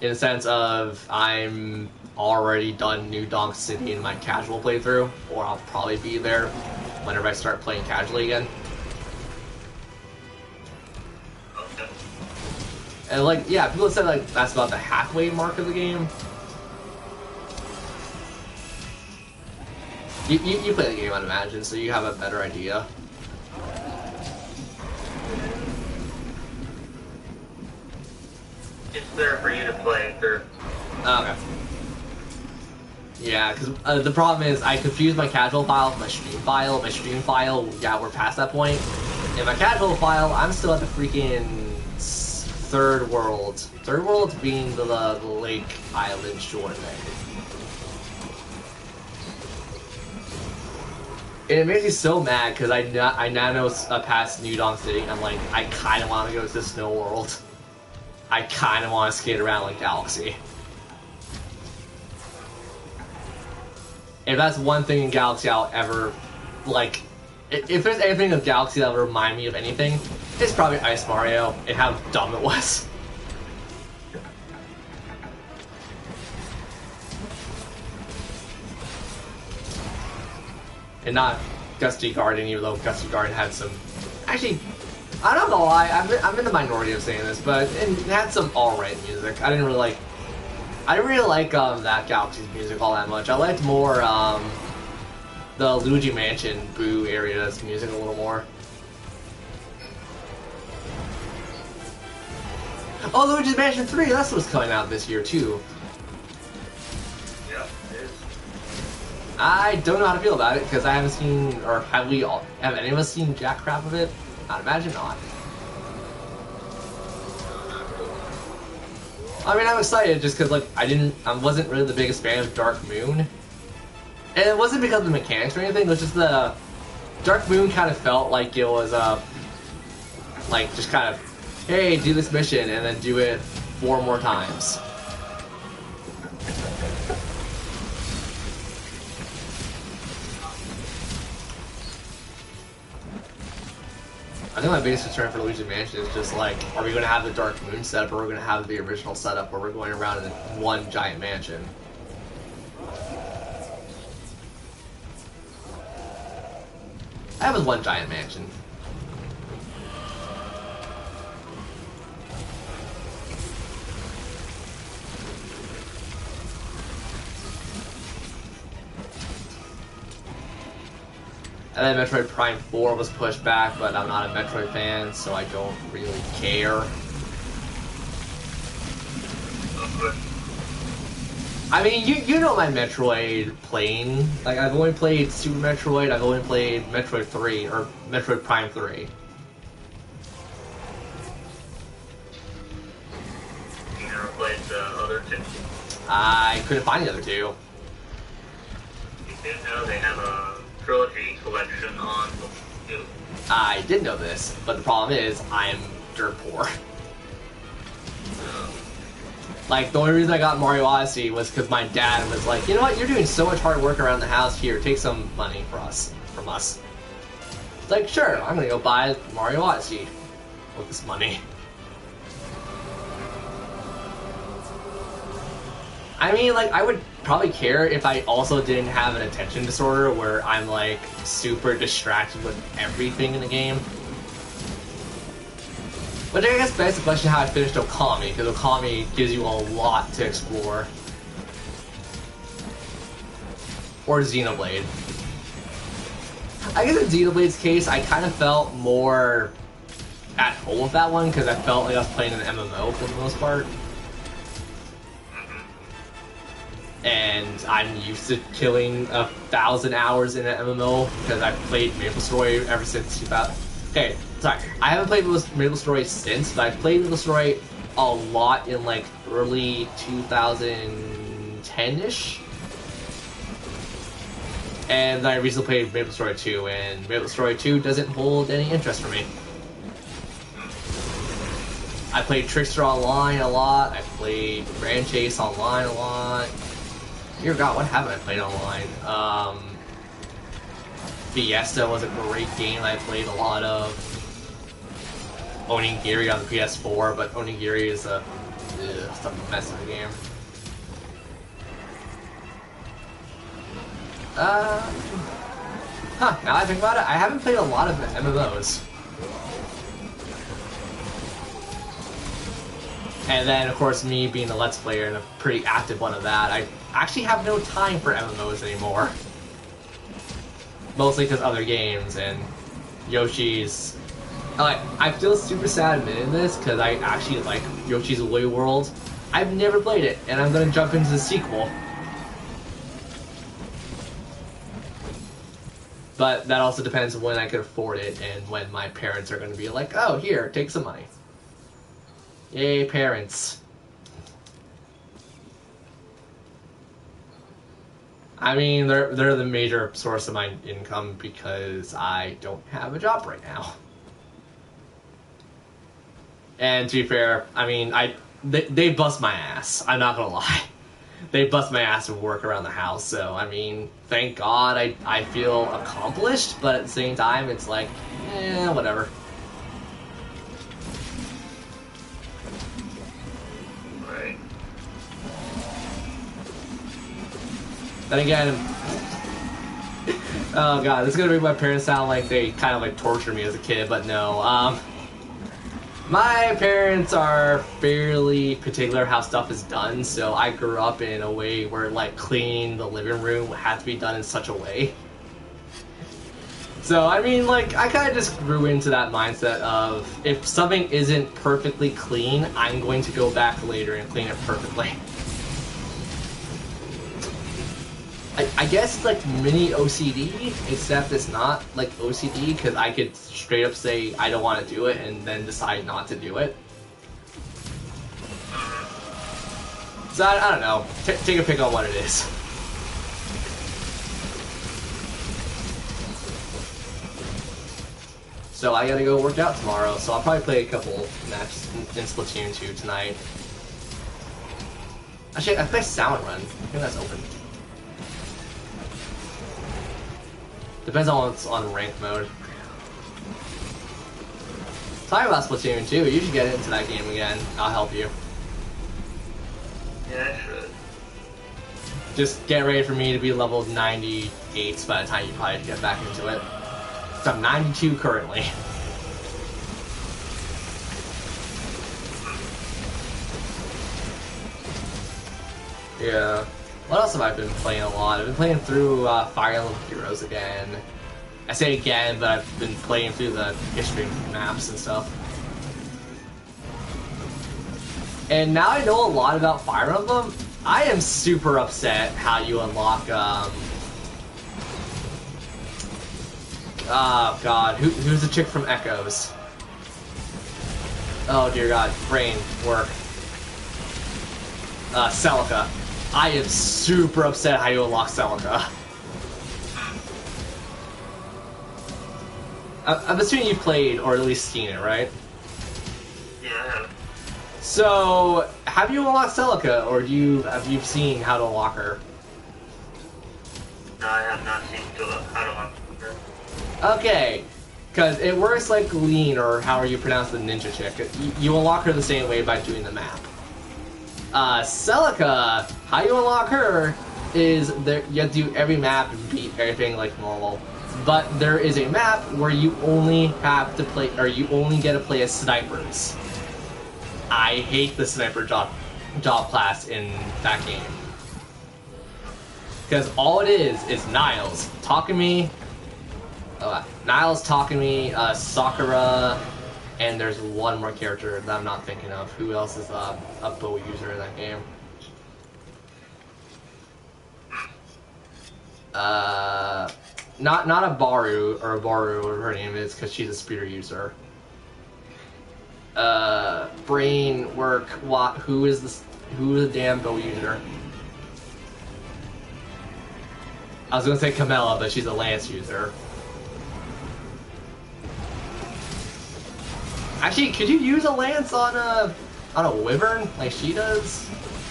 In the sense of, I'm already done New Donk City in my casual playthrough, or I'll probably be there whenever I start playing casually again. Okay. And like, yeah, people said like that's about the halfway mark of the game. You play the game, I'd imagine, so you have a better idea. It's there for you to play through. Okay. Yeah, because the problem is I confuse my casual file with my stream file. My stream file, yeah, we're past that point. In my casual file, I'm still at the freaking third world. Third world being the Lake Island shore thing. And it makes me so mad because I now know past New Donk City. I'm like, I kind of want to go to Snow World. I kind of want to skate around like Galaxy. If that's one thing in Galaxy I'll ever, like, if there's anything in Galaxy that will remind me of anything, it's probably Ice Mario and how dumb it was. And not Gusty Garden, even though Gusty Garden had some... Actually, I don't know why, I'm in the minority of saying this, but it had some alright music. I didn't really like that Galaxy's music all that much. I liked more the Luigi Mansion Boo area's music a little more. Oh, Luigi's Mansion 3, that's what's coming out this year too. Yep, it is. I don't know how to feel about it because I haven't seen, or have any of us seen jack crap of it? I'd imagine not. I mean, I'm excited just because, like, I wasn't really the biggest fan of Dark Moon. And it wasn't because of the mechanics or anything, it was just the... Dark Moon kind of felt like it was, like, just kind of, hey, do this mission, and then do it 4 more times. I think my biggest concern for Luigi Mansion is just like, are we going to have the Dark Moon setup, or are we going to have the original setup where we're going around in one giant mansion? That was one giant mansion. And then Metroid Prime 4 was pushed back, but I'm not a Metroid fan, so I don't really care. I mean, you know my Metroid playing. Like, I've only played Super Metroid, I've only played Metroid 3, or Metroid Prime 3. You never played the other two? I couldn't find the other two. You do know they have a trilogy collection on the 2. I did know this, but the problem is, I'm dirt poor. Like, the only reason I got Mario Odyssey was because my dad was like, you know what, you're doing so much hard work around the house, here, take some money from us. It's like, sure, I'm gonna go buy Mario Odyssey with this money. I mean, like, I would probably care if I also didn't have an attention disorder where I'm, like, super distracted with everything in the game. But I guess begs the question how I finished Okami, because Okami gives you a lot to explore. Or Xenoblade. I guess in Xenoblade's case, I kind of felt more at home with that one, because I felt like I was playing an MMO for the most part. And I'm used to killing 1,000 hours in an MMO, because I've played MapleStory ever since 2000. Okay, sorry, I haven't played MapleStory since, but I've played MapleStory a lot in like early 2010-ish. And I recently played MapleStory 2, and MapleStory 2 doesn't hold any interest for me. I played Trickster Online a lot, I played Grand Chase Online a lot. Dear God, what haven't I played online? Fiesta was a great game I played a lot of. Onigiri on the PS4, but Onigiri is a mess of a game. Now I think about it, I haven't played a lot of MMOs. And then, of course, me being a Let's Player and a pretty active one of that, I actually have no time for MMOs anymore. Mostly because other games and Yoshi's. Like, I feel super sad admitting this because I actually like Yoshi's Woolly World. I've never played it, and I'm gonna jump into the sequel. But that also depends when I can afford it and when my parents are gonna be like, oh, here, take some money. Yay, parents. I mean, they're the major source of my income because I don't have a job right now. And to be fair, I mean, they bust my ass. I'm not gonna lie. They bust my ass to work around the house, so, I mean, thank God I feel accomplished, but at the same time, it's like, whatever. Right. Then again, oh God, this is gonna make my parents sound like they kind of like tortured me as a kid, but no. My parents are fairly particular how stuff is done, so I grew up in a way where like cleaning the living room had to be done in such a way. So I mean, like, I kind of just grew into that mindset of if something isn't perfectly clean, I'm going to go back later and clean it perfectly. I guess like mini OCD, except it's not like OCD because I could straight up say I don't want to do it and then decide not to do it. So I don't know. Take a pick on what it is. So I gotta go work out tomorrow, so I'll probably play a couple matches in Splatoon 2 tonight. Actually, I play Salmon Run. I think that's open. Depends on what's on rank mode. Talking about Splatoon 2, you should get into that game again. I'll help you. Yeah, I should. Just get ready for me to be level 98 by the time you probably get back into it. So I'm 92 currently. Yeah. What else have I been playing a lot? I've been playing through Fire Emblem Heroes again. I say again, but I've been playing through the history maps and stuff. And now I know a lot about Fire Emblem. I am super upset how you unlock, oh god, who's the chick from Echoes? Oh dear god, brain work. Celica. I am super upset how you unlock Celica. I'm assuming you played, or at least seen it, right? Yeah. So, have you unlocked Celica, or have you seen how to unlock her? No, I have not seen how to unlock her. Okay, because it works like Lean, or however you pronounce the ninja chick. You unlock her the same way by doing the map. Celica, how you unlock her is you have to do every map and beat everything like normal. But there is a map where you only have to play, or you only get to play as snipers. I hate the sniper job class in that game. Because all it is Niles, Takumi, Sakura, and there's one more character that I'm not thinking of. Who else is a bow user in that game? Not a Baru, or her name is, because she's a spear user. Brain work, who is the damn bow user? I was gonna say Camilla, but she's a lance user. Actually, could you use a lance on a wyvern like she does?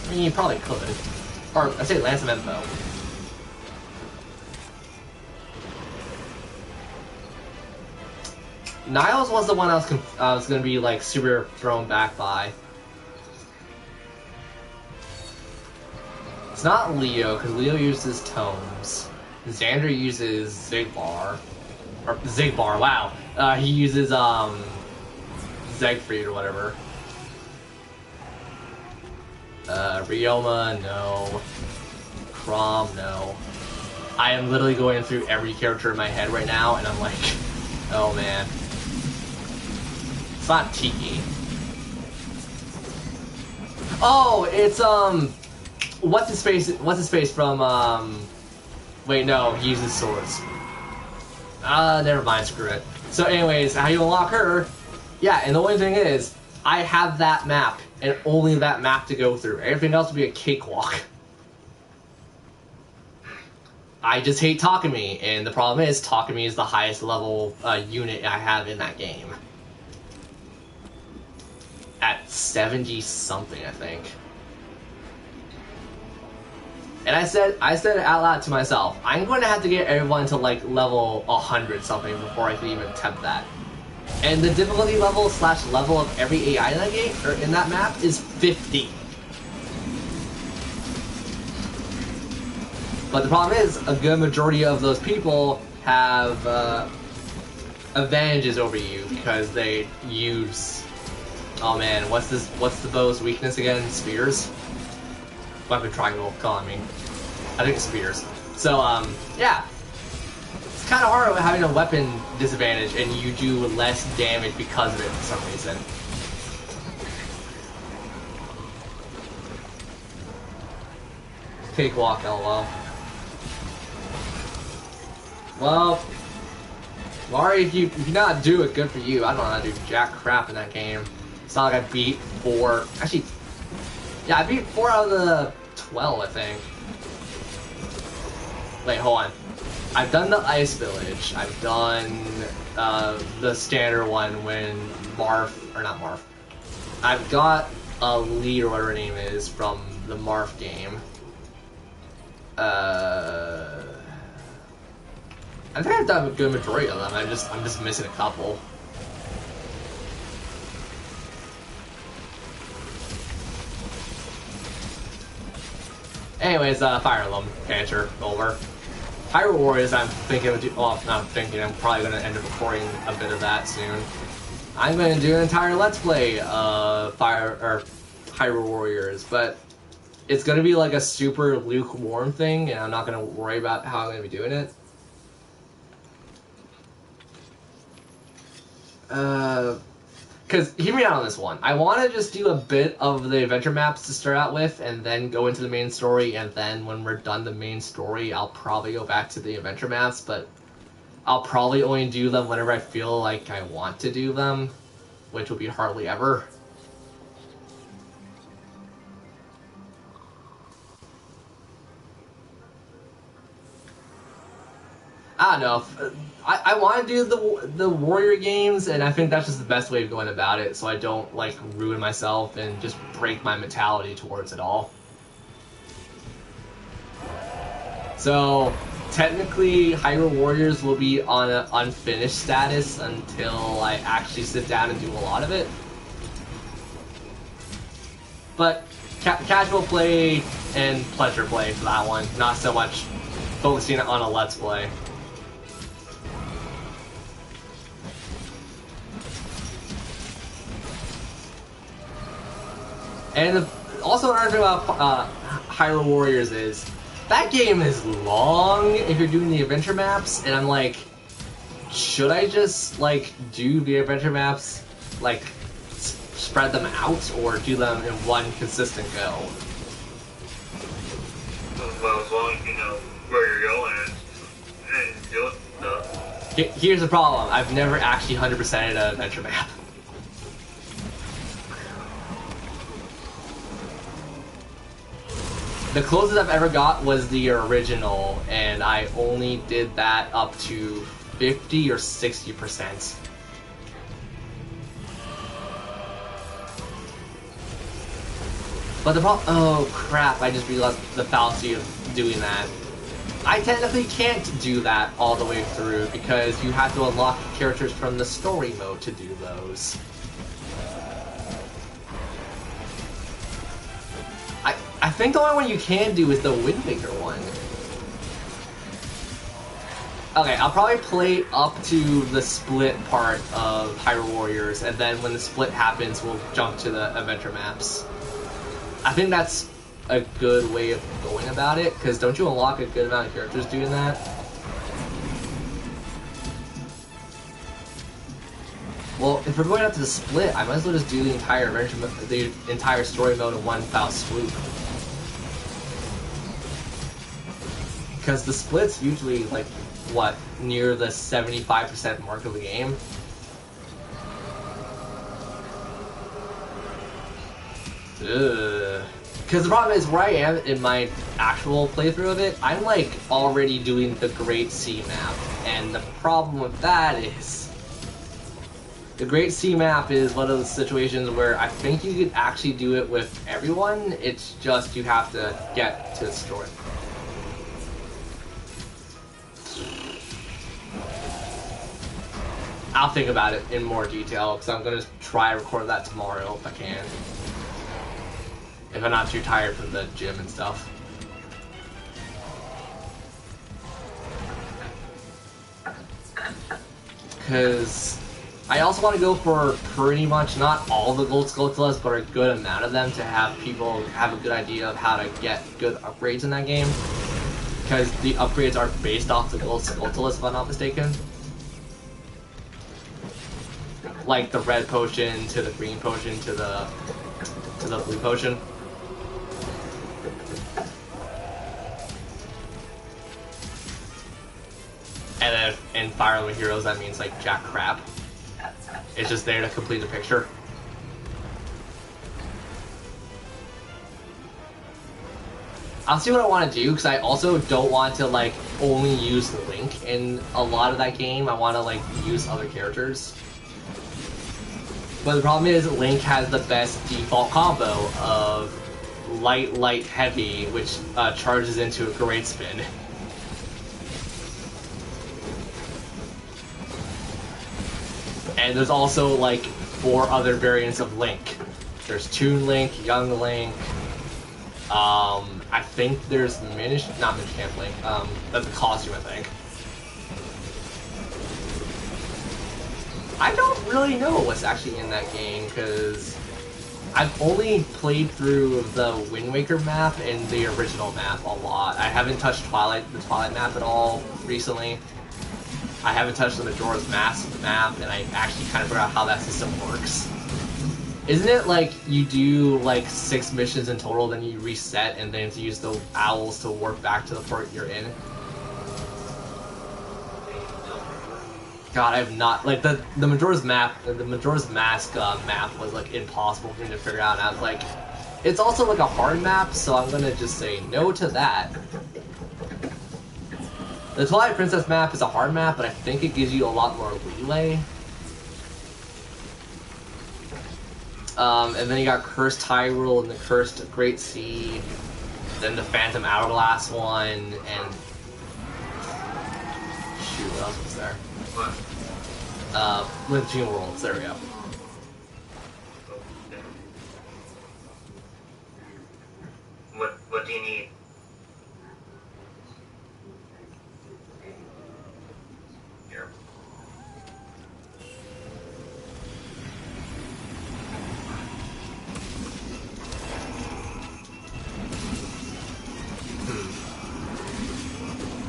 I mean, you probably could. Or I say lance and bow. Niles was the one I was gonna be like super thrown back by. It's not Leo, because Leo uses tomes. Xander uses Zigbar. Or Zigbar, wow. He uses Zegfried or whatever. Ryoma, no. Chrom, no. I am literally going through every character in my head right now, and I'm like, oh man. It's not Tiki. Oh, it's what's his face from wait, no, he uses swords. Never mind, screw it. So anyways, how you unlock her? Yeah, and the only thing is, I have that map, and only that map to go through. Everything else will be a cakewalk. I just hate Takumi, and the problem is, Takumi is the highest level unit I have in that game. At 70 something, I think. And I said it out loud to myself, I'm going to have to get everyone to like level 100 something before I can even attempt that. And the difficulty level / level of every AI in that game, or in that map, is 50. But the problem is, a good majority of those people have advantages over you because they use. Oh man, what's the bow's weakness again? Spears? Weapon triangle, calling me. I think it's spears. So, yeah. It's kind of hard having a weapon disadvantage and you do less damage because of it for some reason. Cakewalk, lol. Well, Mari, if you not do it, good for you. I don't know how to do jack crap in that game. It's not like I beat 4. Actually, yeah, I beat 4 out of the 12, I think. Wait, hold on. I've done the Ice Village. I've done the standard one when Marth, or not Marth. I've got a lead, or whatever her name is, from the Marth game. I think I've done a good majority of them. I'm just missing a couple. Anyways, Fire Emblem, Cancer, over. Hyrule Warriors, I'm thinking of I'm probably going to end up recording a bit of that soon. I'm going to do an entire Let's Play of Hyrule Warriors, but it's going to be like a super lukewarm thing, and I'm not going to worry about how I'm going to be doing it. Because hear me out on this one. I want to just do a bit of the adventure maps to start out with, and then go into the main story, and then when we're done the main story, I'll probably go back to the adventure maps, but I'll probably only do them whenever I feel like I want to do them, which will be hardly ever. I don't know. I want to do the warrior games, and I think that's just the best way of going about it, so I don't like ruin myself and just break my mentality towards it all. So technically, Hyrule Warriors will be on an unfinished status until I actually sit down and do a lot of it. But casual play and pleasure play for that one, not so much focusing on a let's play. And also another thing about Hyrule Warriors is that game is long if you're doing the adventure maps, and I'm like, should I just like do the adventure maps, like spread them out, or do them in one consistent go? Well, as long as you know where you're going and doing stuff. Here's the problem: I've never actually 100%ed an adventure map. The closest I've ever got was the original, and I only did that up to 50 or 60%. But the problem— oh crap, I just realized the fallacy of doing that. I technically can't do that all the way through, because you have to unlock characters from the story mode to do those. I think the only one you can do is the Wind Waker one. Okay, I'll probably play up to the split part of Hyrule Warriors, and then when the split happens, we'll jump to the adventure maps. I think that's a good way of going about it, because don't you unlock a good amount of characters doing that? Well, if we're going up to the split, I might as well just do the entire story mode in one foul swoop. Because the split's usually, like, what, near the 75% mark of the game? Ugh. Because the problem is, where I am in my actual playthrough of it, I'm, like, already doing the Great Sea Map. And the problem with that is, the Great Sea Map is one of those situations where I think you could actually do it with everyone, it's just you have to get to the story. I'll think about it in more detail, because I'm going to try to record that tomorrow if I can. If I'm not too tired from the gym and stuff. Because I also want to go for pretty much not all the Gold Skulltulas, but a good amount of them to have people have a good idea of how to get good upgrades in that game. Because the upgrades are based off the Gold Skulltulas, if I'm not mistaken. Like the red potion to the green potion to the blue potion. And then in Fire Emblem Heroes, that means like jack crap. It's just there to complete the picture. I'll see what I want to do, because I also don't want to like only use Link in a lot of that game. I want to like use other characters. But the problem is, Link has the best default combo of light, light, heavy, which charges into a great spin. And there's also like 4 other variants of Link. There's Toon Link, Young Link. I think there's not Minish Camp Link. That's a costume, I think. I don't really know what's actually in that game, because I've only played through the Wind Waker map and the original map a lot. I haven't touched the Twilight map at all recently. I haven't touched the Majora's Mask map, and I actually kind of forgot how that system works. Isn't it like you do like 6 missions in total, then you reset, and then you use the owls to warp back to the port you're in? God, I have not like the Majora's Mask map was like impossible for me to figure out, and I was like, it's also like a hard map, so I'm gonna just say no to that. The Twilight Princess map is a hard map, but I think it gives you a lot more leeway. And then you got Cursed Hyrule and the Cursed Great Sea, then the Phantom Hourglass one, and shoot, what else was there? With Gene Worlds, there we go. What do you need? Here.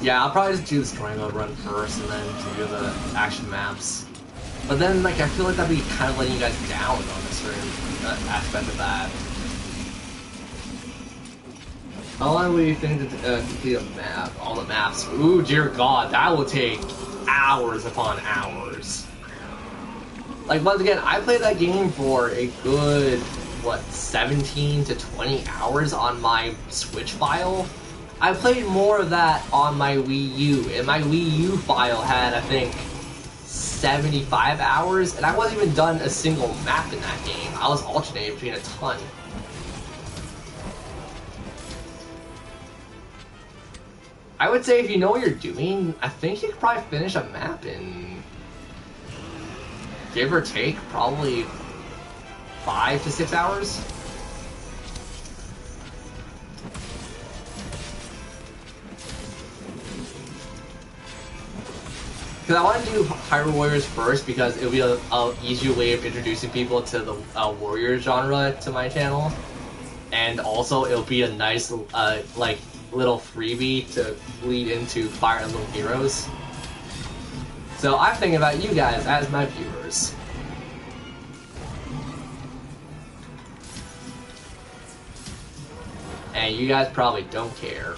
Yeah, I'll probably just do the story mode run first, and then do the action maps. But then, like, I feel like that'd be kind of letting you guys down on a certain aspect of that. How long will you think to complete a map? All the maps? Ooh, dear God, that will take hours upon hours. Like, once again, I played that game for a good, what, 17 to 20 hours on my Switch file? I played more of that on my Wii U, and my Wii U file had, I think, 75 hours, and I wasn't even done a single map in that game. I was alternating between a ton. I would say if you know what you're doing, I think you could probably finish a map in, give or take, probably 5 to 6 hours. Because I want to do Hyrule Warriors first because it'll be a easier way of introducing people to the warrior genre to my channel, and also it'll be a nice like little freebie to lead into Fire Emblem Heroes. So I'm thinking about you guys as my viewers. And you guys probably don't care.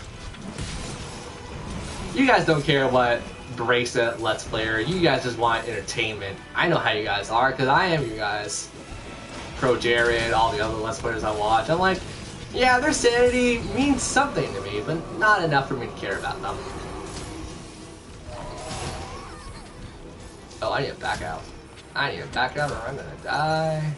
You guys don't care what breaks a Let's Player. You guys just want entertainment. I know how you guys are, because I am you guys. Pro Jared, all the other Let's Players I watch. I'm like, yeah, their sanity means something to me, but not enough for me to care about them. Oh, I need to back out. I need to back out or I'm gonna die.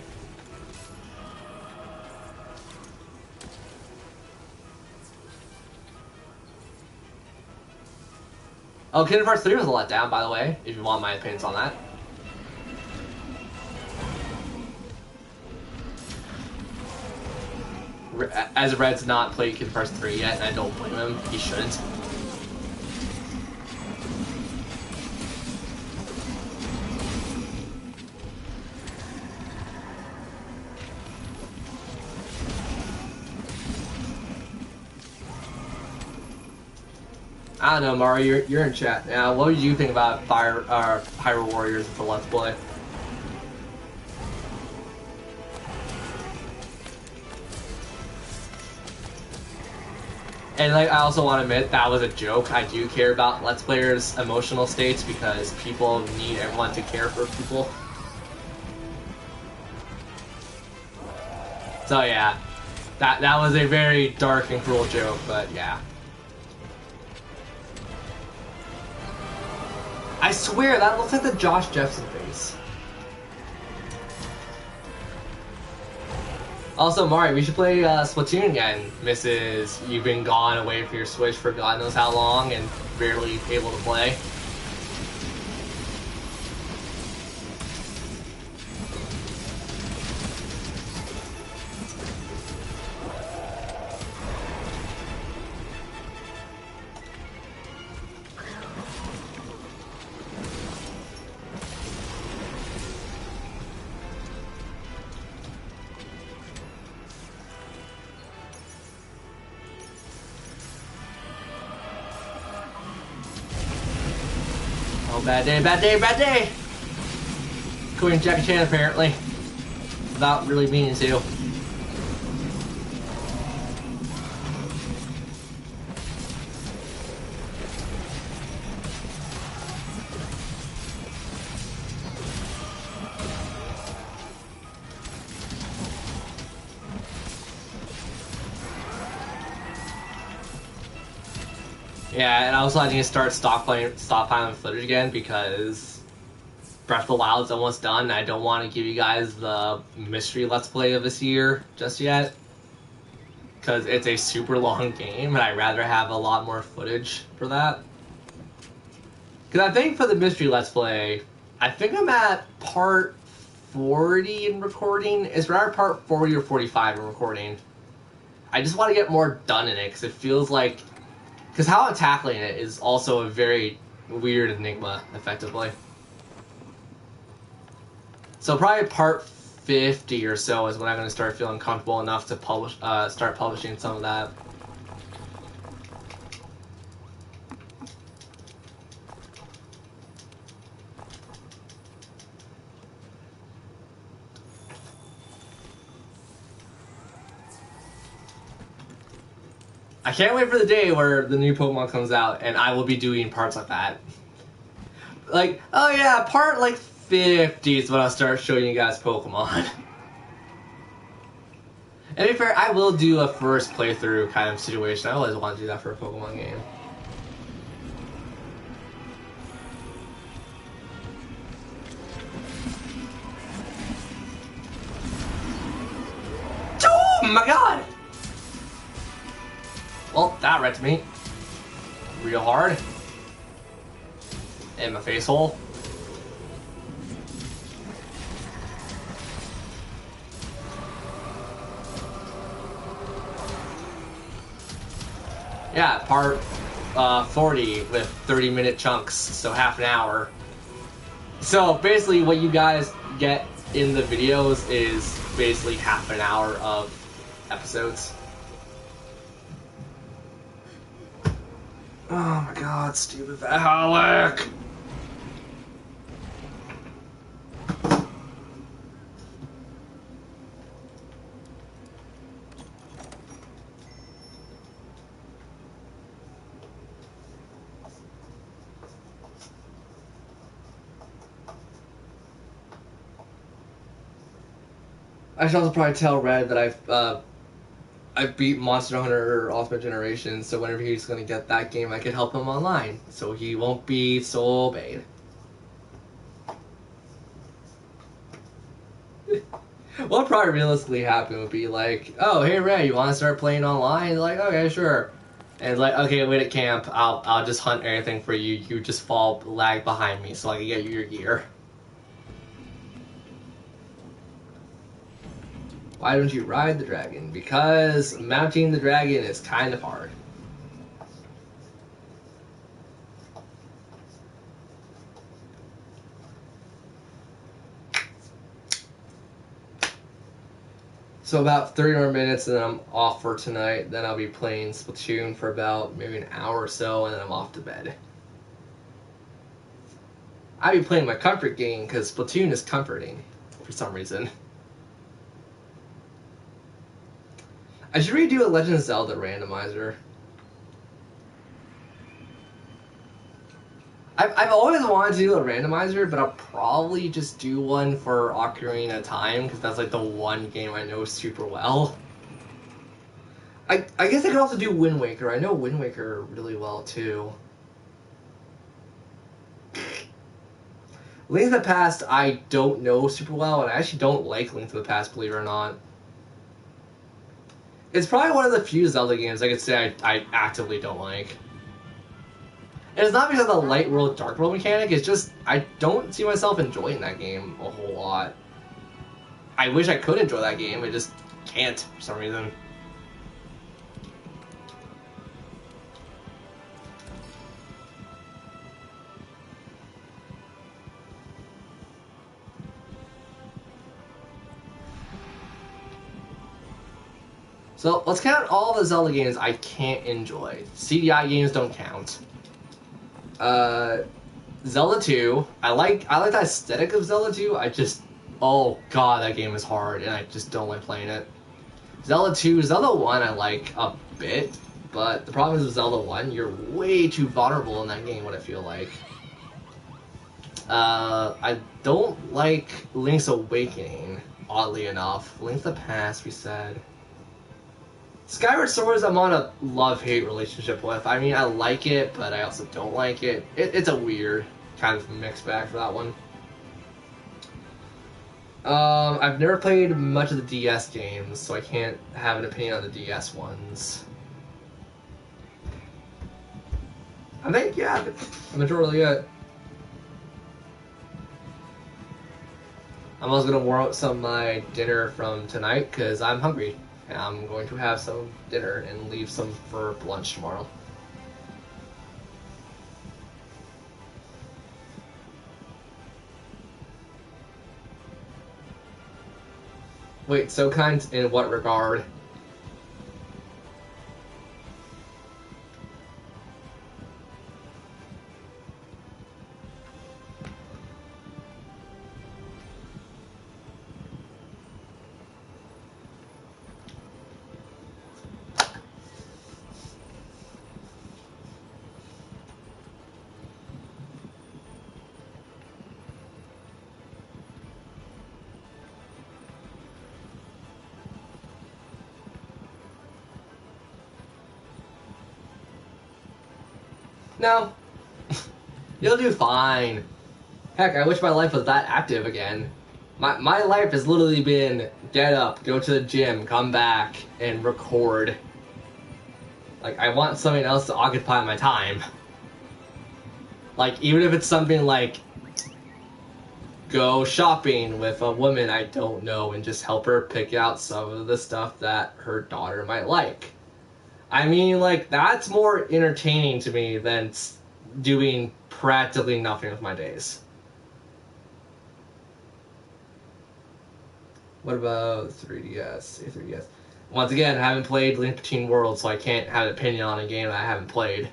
Oh, Kingdom Hearts 3 was a letdown, by the way, if you want my opinions on that. As Red's not played Kingdom Hearts 3 yet, and I don't blame him, he shouldn't. I don't know, Mario, you're in chat now. What did you think about Hyrule Warriors for Let's Play? And like, I also want to admit, that was a joke. I do care about Let's Players' emotional states because people need everyone to care for people. So yeah, that was a very dark and cruel joke, but yeah. I swear, that looks like the Josh Jefferson face. Also, Mario, we should play Splatoon again, Mrs. You've been gone away from your Switch for God knows how long and barely able to play. Bad day, bad day, bad day! Queen Jackie Chan, apparently. Without really meaning to. Yeah, and I also I need to start stockpiling footage again because Breath of the Wild is almost done. And I don't want to give you guys the mystery Let's Play of this year just yet because it's a super long game, and I'd rather have a lot more footage for that. Because I think for the mystery Let's Play, I think I'm at part 40 in recording. It's rather part 40 or 45 in recording. I just want to get more done in it because it feels like. Because how I'm tackling it is also a very weird enigma, effectively. So probably part 50 or so is when I'm going to start feeling comfortable enough to start publishing some of that. I can't wait for the day where the new Pokemon comes out and I will be doing parts like that. Like, oh yeah, part like 50 is when I'll start showing you guys Pokemon. And to be fair, I will do a first playthrough kind of situation. I always want to do that for a Pokemon game. Oh my god! Well, that wrecked me. Real hard. In my face hole. Yeah, part 40 with 30-minute chunks, so half an hour. So basically what you guys get in the videos is basically half an hour of episodes. Oh my god, stupid Valak! I should also probably tell Red that I beat Monster Hunter Ultimate Generation, so whenever he's gonna get that game, I can help him online, so he won't be so bad. What probably realistically happen would be like, oh, hey Red, you want to start playing online? Like, okay, sure. And like, okay, wait at camp. I'll just hunt everything for you. You just lag behind me, so I can get you your gear. Why don't you ride the dragon? Because mounting the dragon is kind of hard. So about 30 more minutes and then I'm off for tonight. Then I'll be playing Splatoon for about maybe an hour or so and then I'm off to bed. I'll be playing my comfort game because Splatoon is comforting for some reason. I should redo a Legend of Zelda randomizer. I've always wanted to do a randomizer, but I'll probably just do one for Ocarina of Time, because that's like the one game I know super well. I guess I could also do Wind Waker. I know Wind Waker really well, too. Link to the Past, I don't know super well, and I actually don't like Link to the Past, believe it or not. It's probably one of the few Zelda games I could say I actively don't like. And it's not because of the light world, dark world mechanic, it's just, I don't see myself enjoying that game a whole lot. I wish I could enjoy that game, I just can't for some reason. So let's count all the Zelda games I can't enjoy. CDI games don't count. Zelda 2. I like the aesthetic of Zelda 2. Oh god, that game is hard, and I just don't like playing it. Zelda 2, Zelda 1 I like a bit, but the problem is with Zelda 1, you're way too vulnerable in that game, what I feel like. I don't like Link's Awakening, oddly enough. Link to the Past, we said. Skyward Sword I'm on a love-hate relationship with. I mean, I like it, but I also don't like it. It's a weird kind of mixed bag for that one. I've never played much of the DS games, so I can't have an opinion on the DS ones. I think, yeah, the majority of it. I'm also going to warm up some of my dinner from tonight, because I'm hungry. And I'm going to have some dinner and leave some for lunch tomorrow. Wait, so kind in what regard? No. You'll do fine. Heck, I wish my life was that active again. My life has literally been get up, go to the gym, come back, and record. Like, I want something else to occupy my time. Like, even if it's something like go shopping with a woman I don't know and just help her pick out some of the stuff that her daughter might like. I mean, like, that's more entertaining to me than doing practically nothing with my days. What about 3DS? 3DS. Once again, I haven't played Link Between Worlds, so I can't have an opinion on a game that I haven't played.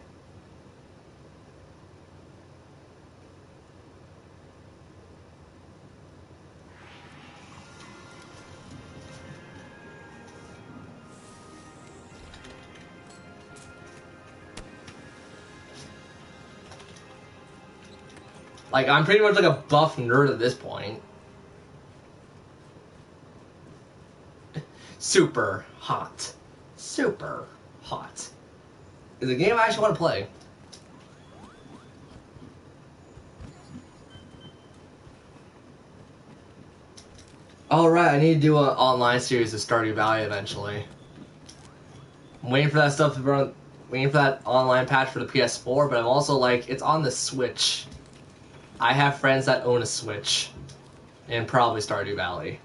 Like, I'm pretty much like a buff nerd at this point. Super hot. Super hot. It's a game I actually want to play. Alright, I need to do an online series of Stardew Valley eventually. I'm waiting for that stuff to run, waiting for that online patch for the PS4, but I'm also like, it's on the Switch. I have friends that own a Switch, and probably Stardew Valley.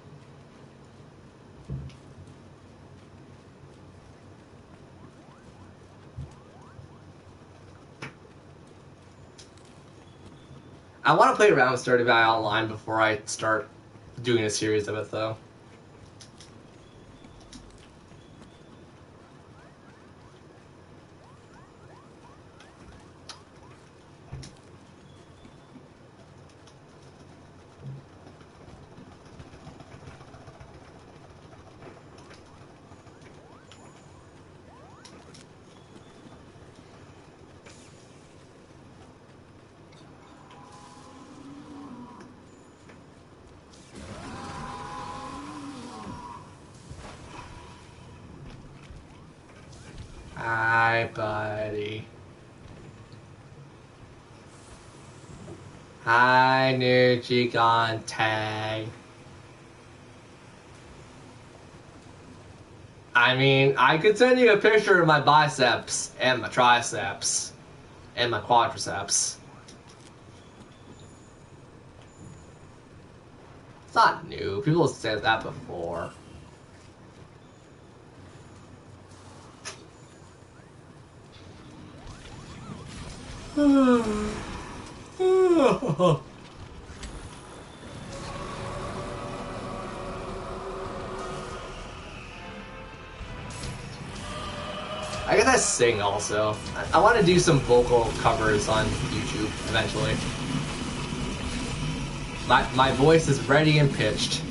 I want to play around with Stardew Valley online before I start doing a series of it, though. Hi, buddy. Hi, new Gigante. I mean, I could send you a picture of my biceps and my triceps and my quadriceps. It's not new. People have said that before. I guess I sing also. I want to do some vocal covers on YouTube eventually. My voice is ready and pitched.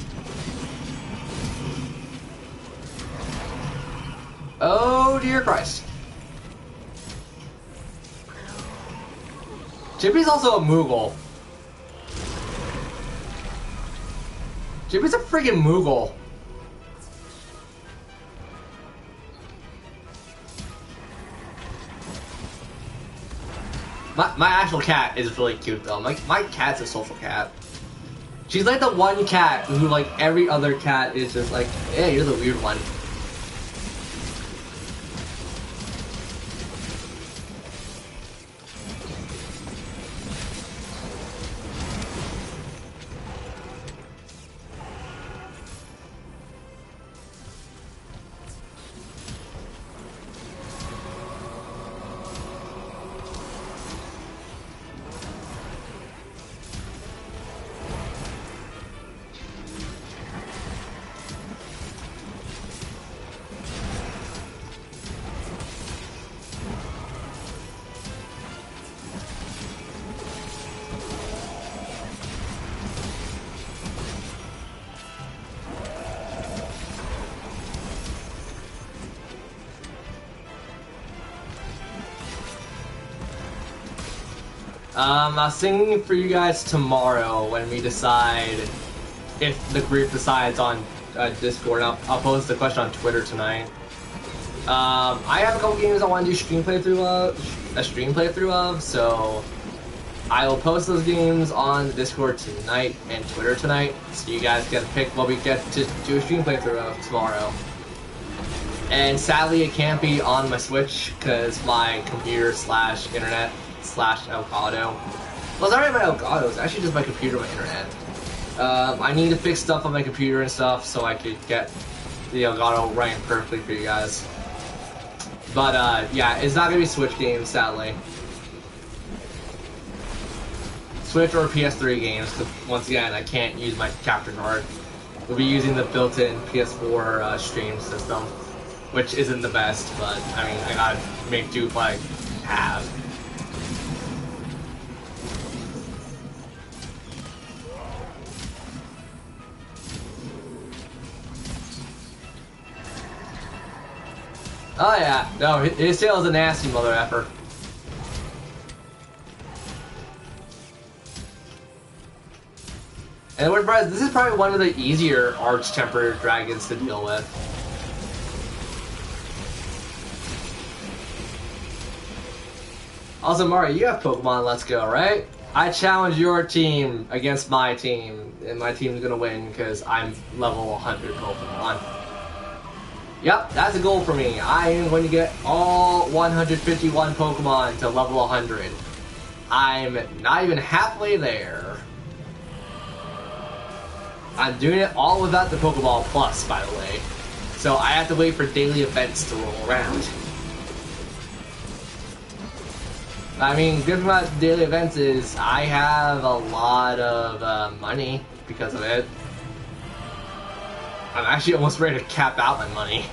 Oh dear Christ. Chippy's also a Moogle. Chippy's a friggin' Moogle. My actual cat is really cute though. My cat's a social cat. She's like the one cat who like every other cat is just like, hey, you're the weird one. I'll sing for you guys tomorrow when we decide if the group decides on Discord. I'll post the question on Twitter tonight. I have a couple games I want to do a stream playthrough of, so I will post those games on Discord tonight and Twitter tonight, so you guys get to pick what we get to do a stream playthrough of tomorrow. And sadly, it can't be on my Switch because my computer / internet / Elgato. Well, it's not really my Elgato, it's actually just my computer and my internet. I need to fix stuff on my computer and stuff so I could get the Elgato running perfectly for you guys. But yeah, it's not gonna be Switch games, sadly. Switch or PS3 games, because once again, I can't use my capture card. We'll be using the built-in PS4 stream system, which isn't the best, but I mean, I gotta make do what I have. Oh yeah, no, his tail is a nasty mother effer. And we're surprised, this is probably one of the easier Arch-Tempered dragons to deal with. Also, Mario, you have Pokemon Let's Go, right? I challenge your team against my team, and my team's gonna win because I'm level 100 Pokemon. Yep, that's a goal for me. I am going to get all 151 Pokemon to level 100. I'm not even halfway there. I'm doing it all without the Pokeball Plus, by the way. So I have to wait for daily events to roll around. I mean, good thing about daily events is I have a lot of money because of it. I'm actually almost ready to cap out my money.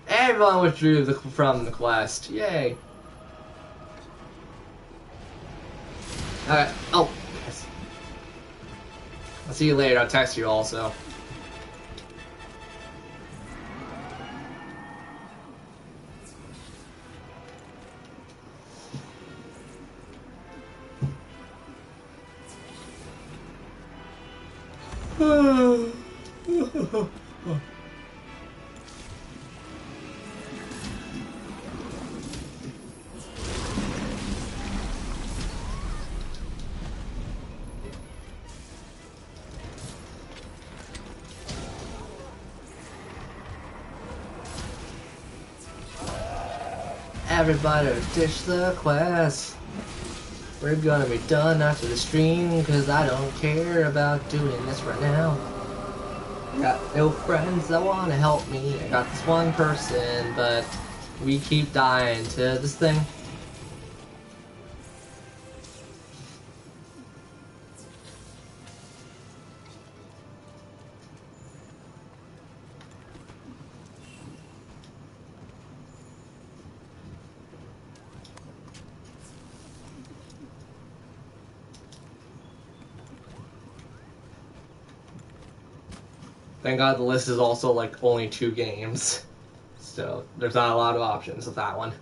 Everyone withdrew from the quest. Yay. Alright. Oh, yes. I'll see you later. I'll text you also. Everybody ditch the quest. We're gonna be done after the stream, cause I don't care about doing this right now. I got no friends that wanna help me. I got this one person, but we keep dying to this thing. Thank God the list is also like only 2 games. So there's not a lot of options with that one.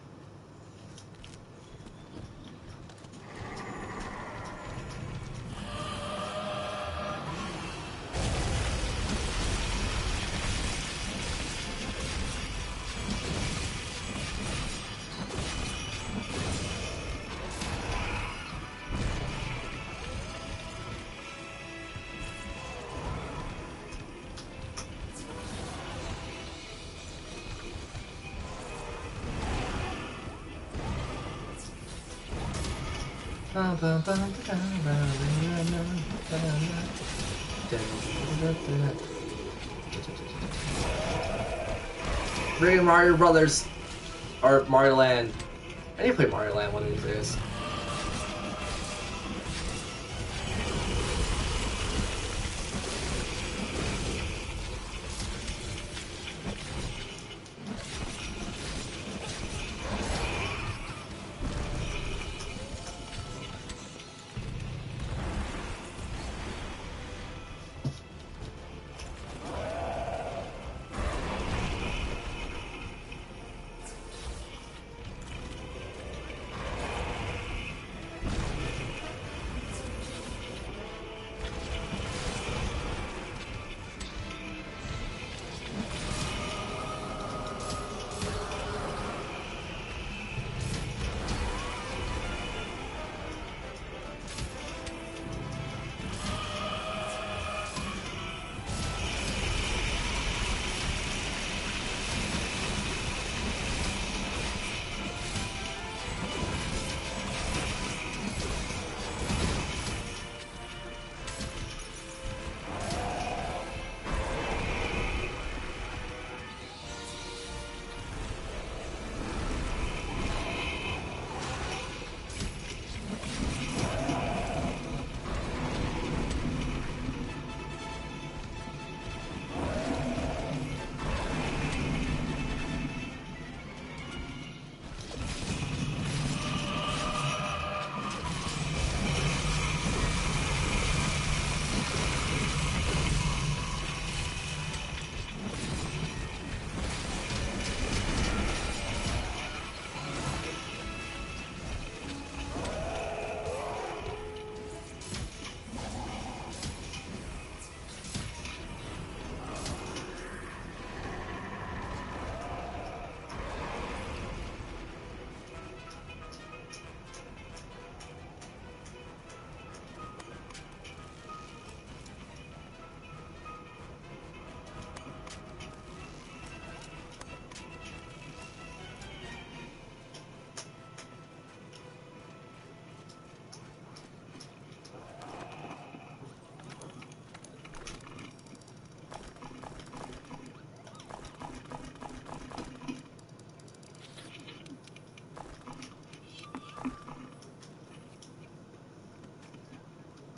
Bring Mario Brothers or Mario Land. I need to play Mario Land one of these days.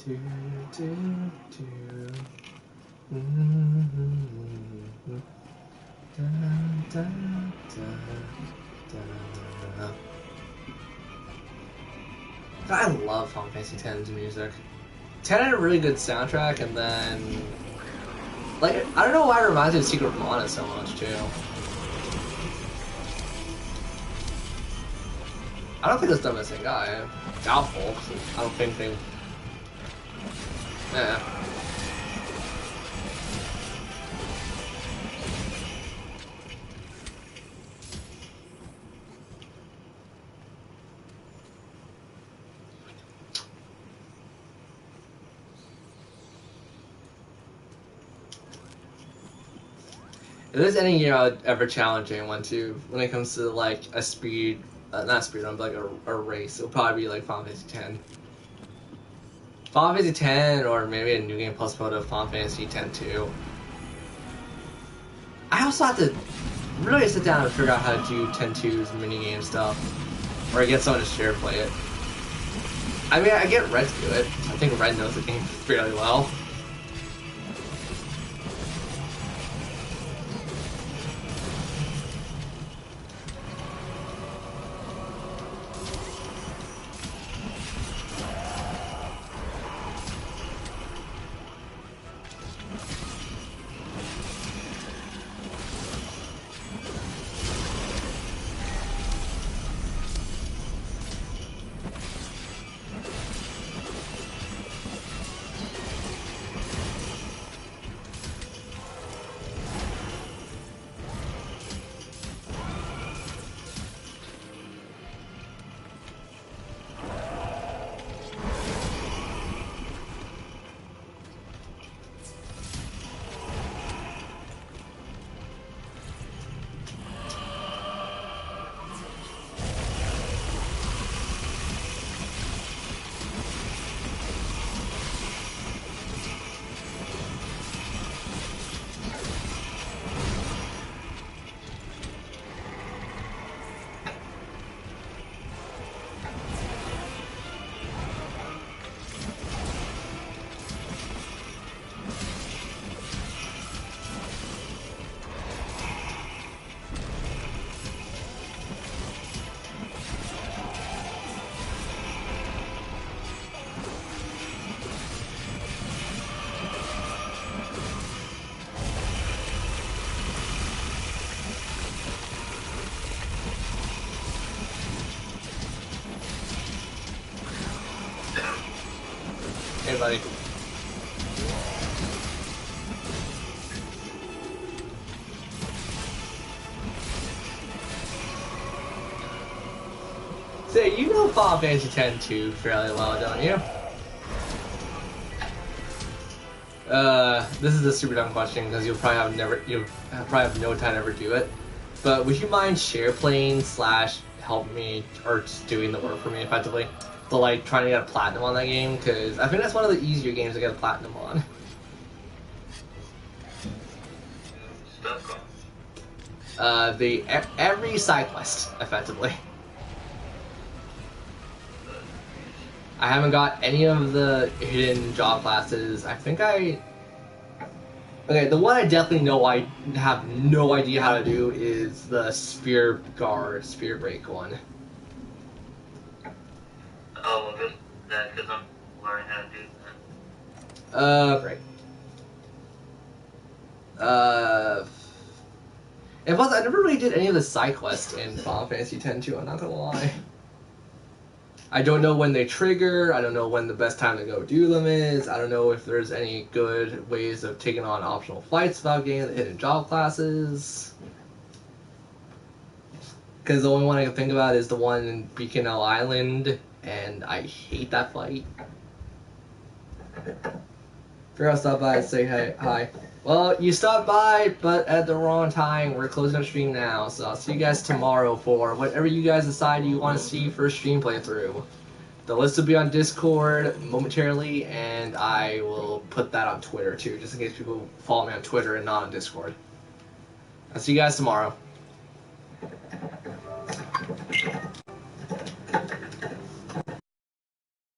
Do, do, do. Da, da, da, da. I love Final Fantasy X's music. 10 had a really good soundtrack, and then like I don't know why it reminds me of Secret of Mana so much too. I don't think it's done by the same guy. Doubtful. I don't think they. Yeah. If there's any game I would ever challenge anyone to when it comes to like a speed, not speed run, but like a race, it'll probably be like Final Fantasy X. Final Fantasy X, or maybe a New Game Plus mode of Final Fantasy X-2. I also have to really sit down and figure out how to do X-2's minigame stuff, or get someone to share play it. I mean, I get Red to do it. I think Red knows the game fairly well. Hey, buddy. Say, you know Final Fantasy X-2 fairly well, don't you? This is a super dumb question because you'll probably have no time to ever do it. But would you mind share playing / help me or just doing the work for me effectively? So like trying to get a platinum on that game because I think that's one of the easier games to get a platinum on. Every side quest effectively. I haven't got any of the hidden job classes. Okay, the one I definitely know I have no idea how to do is the Spear Break one. Oh, well, just that because I'm learning how to do that. Great. And plus, I never really did any of the side quests in Final Fantasy X-2, I'm not gonna lie. I don't know when they trigger, I don't know when the best time to go do them is, I don't know if there's any good ways of taking on optional flights without getting the hidden job classes. Because the only one I can think about is the one in Beacon Hill Island, and I hate that fight. Figure out stop by and say hi. Well, you stopped by, but at the wrong time. We're closing our stream now, so I'll see you guys tomorrow for whatever you guys decide you want to see for a stream playthrough. The list will be on Discord momentarily, and I will put that on Twitter too, just in case people follow me on Twitter and not on Discord. I'll see you guys tomorrow.